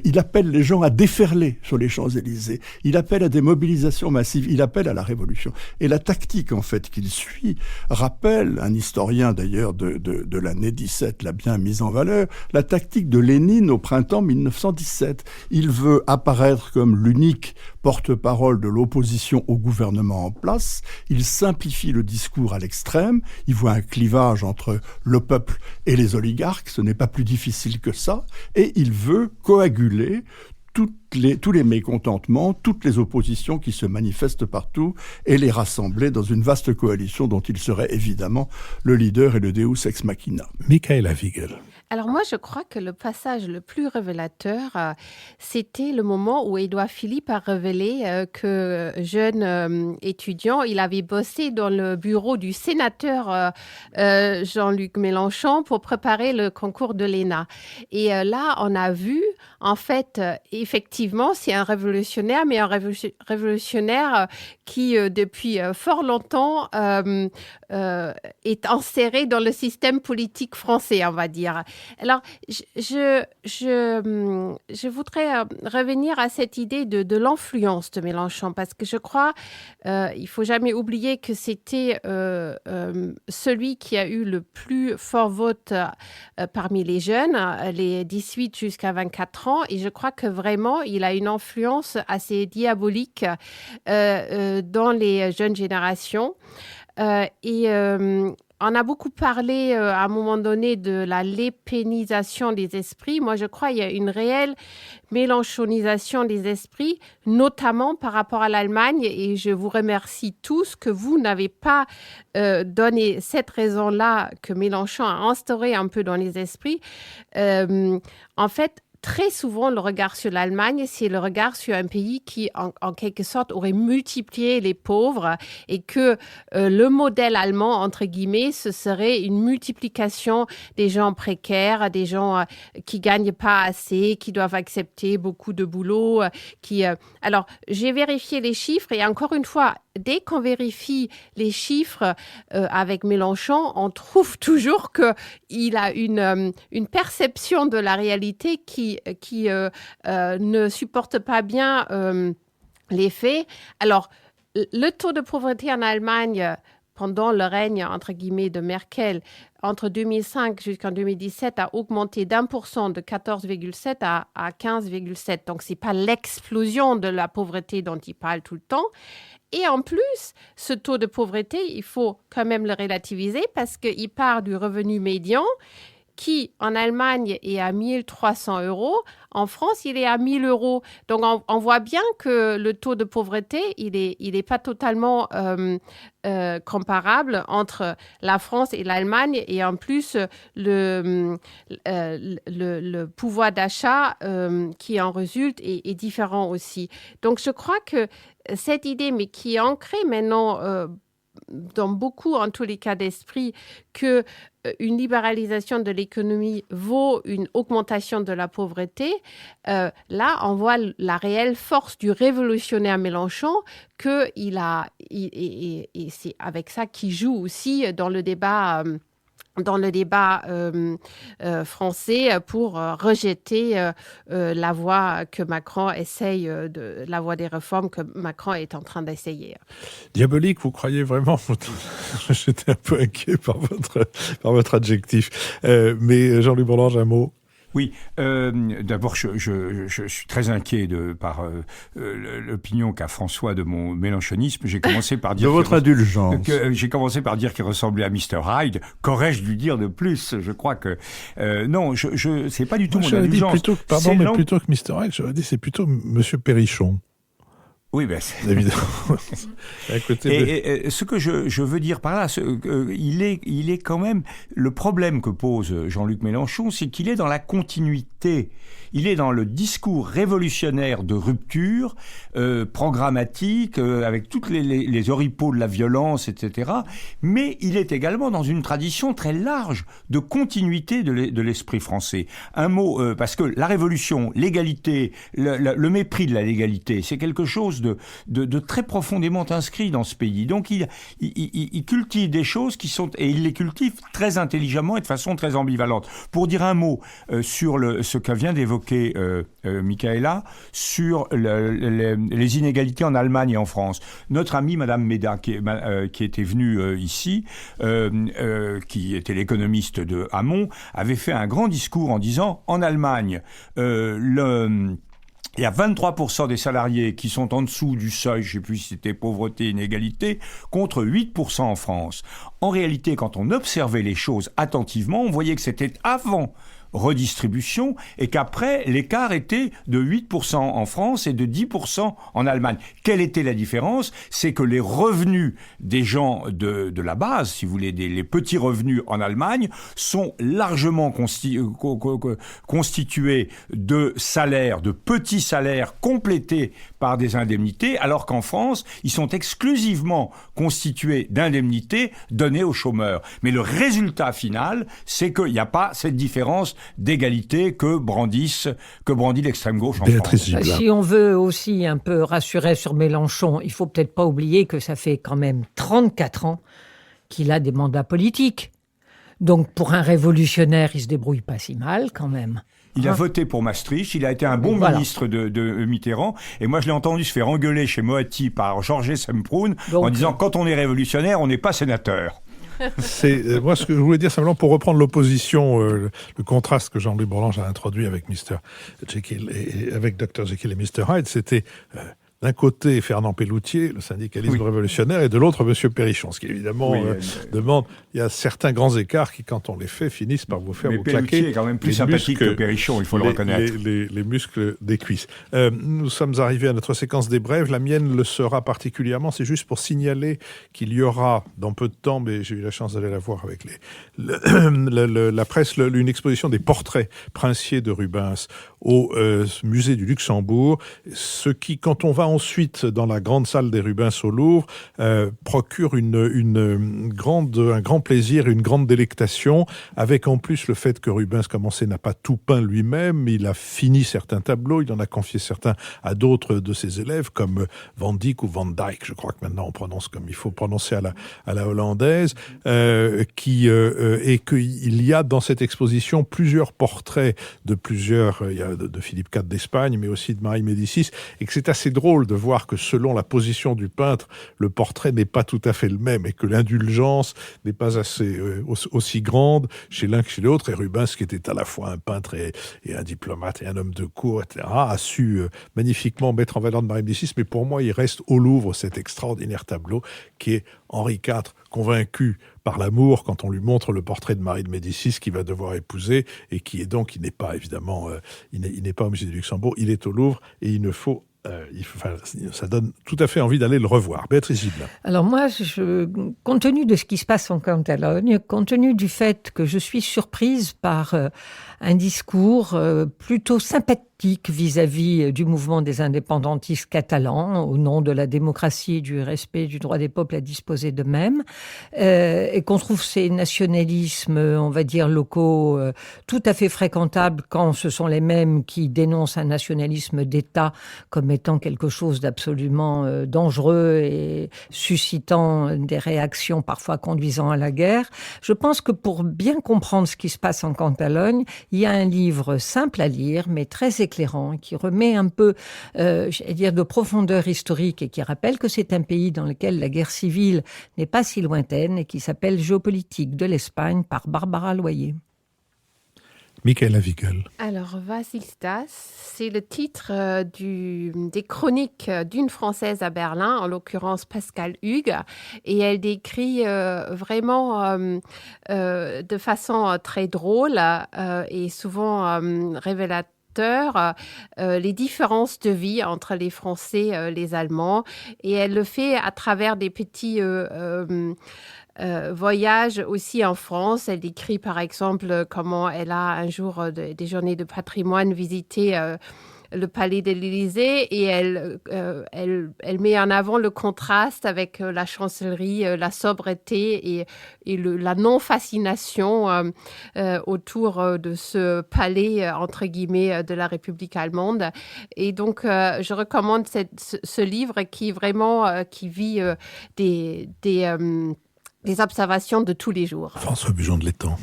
[SPEAKER 4] Il appelle les gens à déferler sur les Champs-Élysées. Il appelle à des mobilisations massives. Il appelle à la révolution. Et la tactique, en fait, qu'il suit rappelle, un historien d'ailleurs de l'année 17 l'a bien mise en valeur, la tactique de Lénine au printemps 1917. Il veut apparaître comme l'unique porte-parole de l'opposition au gouvernement en place. Il simplifie le discours à l'extrême. Il voit un clivage entre le peuple et les oligarques. Ce n'est pas plus difficile que ça. Et il veut coaguler tous les mécontentements, toutes les oppositions qui se manifestent partout et les rassembler dans une vaste coalition dont il serait évidemment le leader et le Deus ex machina.
[SPEAKER 1] Michaela Wiegel.
[SPEAKER 3] Alors moi, je crois que le passage le plus révélateur, c'était le moment où Édouard Philippe a révélé que jeune étudiant, il avait bossé dans le bureau du sénateur Jean-Luc Mélenchon pour préparer le concours de l'ENA. Et là, on a vu, en fait, effectivement, c'est un révolutionnaire, mais un révolutionnaire qui, depuis fort longtemps, est inséré dans le système politique français, on va dire. Alors, je voudrais revenir à cette idée de l'influence de Mélenchon, parce que je crois, il faut jamais oublier que c'était celui qui a eu le plus fort vote parmi les jeunes, les 18 jusqu'à 24 ans, et je crois que vraiment, il a une influence assez diabolique dans les jeunes générations. On a beaucoup parlé à un moment donné de la lépénisation des esprits. Moi, je crois qu'il y a une réelle mélenchonisation des esprits, notamment par rapport à l'Allemagne. Et je vous remercie tous que vous n'avez pas donné cette raison-là que Mélenchon a instaurée un peu dans les esprits. En fait, très souvent, le regard sur l'Allemagne, c'est le regard sur un pays qui, en quelque sorte, aurait multiplié les pauvres et que le modèle allemand, entre guillemets, ce serait une multiplication des gens précaires, des gens qui gagnent pas assez, qui doivent accepter beaucoup de boulot. Alors, j'ai vérifié les chiffres et encore une fois, dès qu'on vérifie les chiffres avec Mélenchon, on trouve toujours qu'il a une perception de la réalité qui ne supporte pas bien les faits. Alors, le taux de pauvreté en Allemagne pendant le règne, entre guillemets, de Merkel, entre 2005 jusqu'en 2017, a augmenté d'1% de 14,7 à 15,7. Donc, ce n'est pas l'explosion de la pauvreté dont il parle tout le temps. Et en plus, ce taux de pauvreté, il faut quand même le relativiser parce qu'il part du revenu médian qui, en Allemagne, est à 1 300 €. En France, il est à 1 000 €. Donc, on voit bien que le taux de pauvreté, il est pas totalement comparable entre la France et l'Allemagne. Et en plus, le pouvoir d'achat qui en résulte est différent aussi. Donc, je crois que cette idée, mais qui est ancrée maintenant dans beaucoup, en tous les cas d'esprit, que une libéralisation de l'économie vaut une augmentation de la pauvreté, là, on voit la réelle force du révolutionnaire Mélenchon et c'est avec ça qu'il joue aussi dans le débat français pour rejeter la voie que Macron essaye, la voie des réformes que Macron est en train d'essayer.
[SPEAKER 1] Diabolique, vous croyez vraiment? J'étais un peu inquiet par votre adjectif. Mais Jean-Louis Bourlange, un mot?
[SPEAKER 5] Oui, d'abord, je suis très inquiet par l'opinion qu'a François de mon mélenchonisme. J'ai commencé par dire...
[SPEAKER 4] De votre indulgence.
[SPEAKER 5] J'ai commencé par dire qu'il ressemblait à Mr. Hyde. Qu'aurais-je dû dire de plus? Je crois que... non, c'est pas du tout mon indulgence.
[SPEAKER 1] Plutôt que Mr. Hyde, j'aurais dit c'est plutôt Monsieur Perrichon.
[SPEAKER 5] Oui, ben
[SPEAKER 1] évidemment.
[SPEAKER 5] Et ce que je veux dire par là, il est quand même le problème que pose Jean-Luc Mélenchon, c'est qu'il est dans la continuité. Il est dans le discours révolutionnaire de rupture, programmatique, avec toutes les oripeaux de la violence, etc. Mais il est également dans une tradition très large de continuité de l'esprit français. Un mot, parce que la révolution, l'égalité, le mépris de la légalité, c'est quelque chose de très profondément inscrit dans ce pays. Donc il cultive des choses qui sont, et il les cultive très intelligemment et de façon très ambivalente. Pour dire un mot sur ce que vient d'évoquer Michaela, sur les inégalités en Allemagne et en France. Notre amie Madame Méda, qui était venue ici, qui était l'économiste de Hamon, avait fait un grand discours en disant, en Allemagne, il y a 23% des salariés qui sont en dessous du seuil, je ne sais plus si c'était pauvreté, inégalité, contre 8% en France. En réalité, quand on observait les choses attentivement, on voyait que c'était avant redistribution et qu'après, l'écart était de 8% en France et de 10% en Allemagne. Quelle était la différence? C'est que les revenus des gens de la base, si vous voulez, les petits revenus en Allemagne, sont largement constitués de salaires, de petits salaires complétés par des indemnités, alors qu'en France, ils sont exclusivement constitués d'indemnités données aux chômeurs. Mais le résultat final, c'est qu'il n'y a pas cette différence d'égalité que brandit l'extrême gauche en France.
[SPEAKER 2] Si on veut aussi un peu rassurer sur Mélenchon, il faut peut-être pas oublier que ça fait quand même 34 ans qu'il a des mandats politiques. Donc pour un révolutionnaire, il se débrouille pas si mal quand même.
[SPEAKER 5] Il a voté pour Maastricht, il a été un bon ministre de Mitterrand, et moi je l'ai entendu se faire engueuler chez Moati par Georges Semproun en disant quand on est révolutionnaire, on n'est pas sénateur.
[SPEAKER 1] Moi, ce que je voulais dire simplement pour reprendre l'opposition, le contraste que Jean-Louis Bourlange a introduit avec Mr. Jekyll avec Dr. Jekyll et Mr. Hyde, c'était d'un côté Fernand Pelloutier, le syndicalisme révolutionnaire, et de l'autre Monsieur Perrichon, ce qui évidemment demande. Il y a certains grands écarts qui, quand on les fait, finissent par vous faire vous claquer.
[SPEAKER 5] Pelloutier est quand même plus sympathique que Perrichon, il faut le reconnaître.
[SPEAKER 1] Les muscles des cuisses. Nous sommes arrivés à notre séquence des brèves. La mienne le sera particulièrement. C'est juste pour signaler qu'il y aura dans peu de temps, mais j'ai eu la chance d'aller la voir avec la presse, une exposition des portraits princiers de Rubens au musée du Luxembourg. Ce qui, quand on va ensuite dans la grande salle des Rubens au Louvre, procure un grand plaisir, une grande délectation, avec en plus le fait que Rubens, comme on sait, n'a pas tout peint lui-même. Il a fini certains tableaux, il en a confié certains à d'autres de ses élèves, comme Van Dyck ou Van Dyck, je crois que maintenant on prononce comme il faut prononcer à la hollandaise, et qu'il y a dans cette exposition plusieurs portraits de Philippe IV d'Espagne, mais aussi de Marie Médicis, et que c'est assez drôle de voir que selon la position du peintre, le portrait n'est pas tout à fait le même, et que l'indulgence n'est pas aussi grande chez l'un que chez l'autre. Et Rubens, qui était à la fois un peintre et un diplomate et un homme de cour, etc., a su magnifiquement mettre en valeur de Marie Médicis, mais pour moi, il reste au Louvre cet extraordinaire tableau qui est Henri IV convaincu par l'amour quand on lui montre le portrait de Marie de Médicis qu'il va devoir épouser, et qui est donc, il n'est pas évidemment, il n'est pas au musée du Luxembourg, il est au Louvre, et ça donne tout à fait envie d'aller le revoir. Béatrice Gibelin.
[SPEAKER 2] Alors moi, compte tenu de ce qui se passe en Catalogne, compte tenu du fait que je suis surprise par un discours plutôt sympathique vis-à-vis du mouvement des indépendantistes catalans, au nom de la démocratie et du respect du droit des peuples à disposer d'eux-mêmes, et qu'on trouve ces nationalismes, on va dire, locaux tout à fait fréquentables quand ce sont les mêmes qui dénoncent un nationalisme d'État comme étant quelque chose d'absolument dangereux et suscitant des réactions parfois conduisant à la guerre. Je pense que pour bien comprendre ce qui se passe en Catalogne, il y a un livre simple à lire, mais très éclairant, qui remet un peu, de profondeur historique et qui rappelle que c'est un pays dans lequel la guerre civile n'est pas si lointaine et qui s'appelle Géopolitique de l'Espagne par Barbara Loyer.
[SPEAKER 1] Michaela Wiegel.
[SPEAKER 3] Alors, Vasilstas, c'est le titre des chroniques d'une Française à Berlin, en l'occurrence Pascale Hugues, et elle décrit vraiment de façon très drôle et souvent révélateur les différences de vie entre les Français et les Allemands, et elle le fait à travers des petits voyage aussi en France. Elle décrit par exemple comment elle a un jour des journées de patrimoine visité le palais de l'Élysée, et elle met en avant le contraste avec la chancellerie, la sobriété et la non-fascination autour de ce palais, entre guillemets, de la République allemande. Et donc, je recommande ce livre qui vraiment qui vit des observations de tous les jours.
[SPEAKER 1] François Bujon de l'Étang.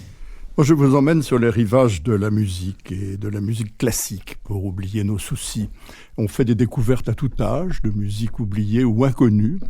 [SPEAKER 4] Moi, je vous emmène sur les rivages de la musique et de la musique classique pour oublier nos soucis. On fait des découvertes à tout âge de musique oubliée ou inconnue.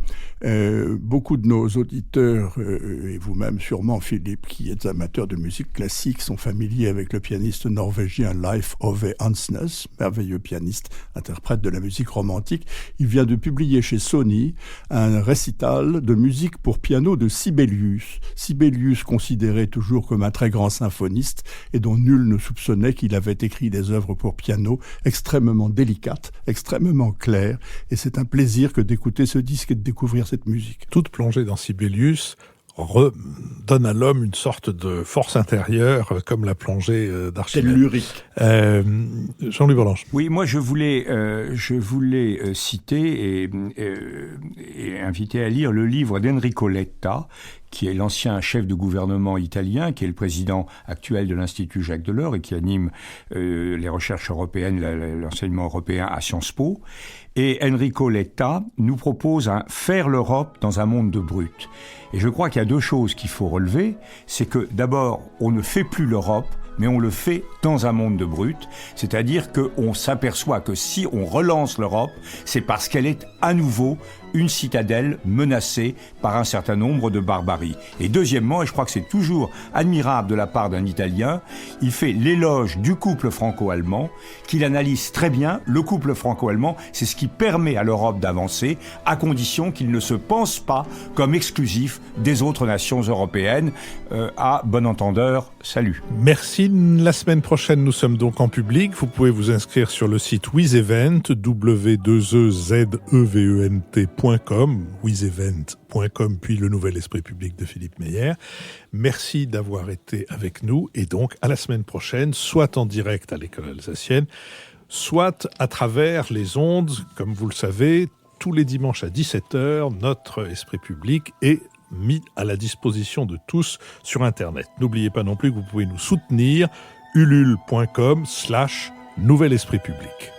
[SPEAKER 4] Beaucoup de nos auditeurs, et vous-même sûrement Philippe, qui êtes amateur de musique classique, sont familiers avec le pianiste norvégien Leif Ove Ansnes, merveilleux pianiste, interprète de la musique romantique. Il vient de publier chez Sony un récital de musique pour piano de Sibelius. Sibelius considéré toujours comme un très grand symphoniste et dont nul ne soupçonnait qu'il avait écrit des œuvres pour piano extrêmement délicates, extrêmement claires, et c'est un plaisir que d'écouter ce disque et de découvrir cette musique.
[SPEAKER 1] Toute plongée dans Sibelius donne à l'homme une sorte de force intérieure, comme la plongée d'Archimède.
[SPEAKER 4] Tellurique.
[SPEAKER 1] Jean-Louis Bourlanges.
[SPEAKER 5] Oui, moi je voulais citer et inviter à lire le livre d'Enrico Letta, qui est l'ancien chef de gouvernement italien, qui est le président actuel de l'Institut Jacques Delors et qui anime les recherches européennes, l'enseignement européen à Sciences Po. Et Enrico Letta nous propose faire l'Europe dans un monde de brutes. Et je crois qu'il y a deux choses qu'il faut relever. C'est que d'abord, on ne fait plus l'Europe, mais on le fait dans un monde de brutes. C'est-à-dire qu'on s'aperçoit que si on relance l'Europe, c'est parce qu'elle est à nouveau une citadelle menacée par un certain nombre de barbaries. Et deuxièmement, et je crois que c'est toujours admirable de la part d'un Italien, il fait l'éloge du couple franco-allemand, qu'il analyse très bien. Le couple franco-allemand, c'est ce qui permet à l'Europe d'avancer, à condition qu'il ne se pense pas comme exclusif des autres nations européennes. À bon entendeur, salut.
[SPEAKER 1] Merci. La semaine prochaine, nous sommes donc en public. Vous pouvez vous inscrire sur le site WizEvent, w2ezevent.com, wizevent.com, puis le nouvel esprit public de Philippe Meyer. Merci d'avoir été avec nous et donc à la semaine prochaine, soit en direct à l'école alsacienne, soit à travers les ondes. Comme vous le savez, tous les dimanches à 17h, notre esprit public est mis à la disposition de tous sur Internet. N'oubliez pas non plus que vous pouvez nous soutenir, ulule.com/nouvel esprit public.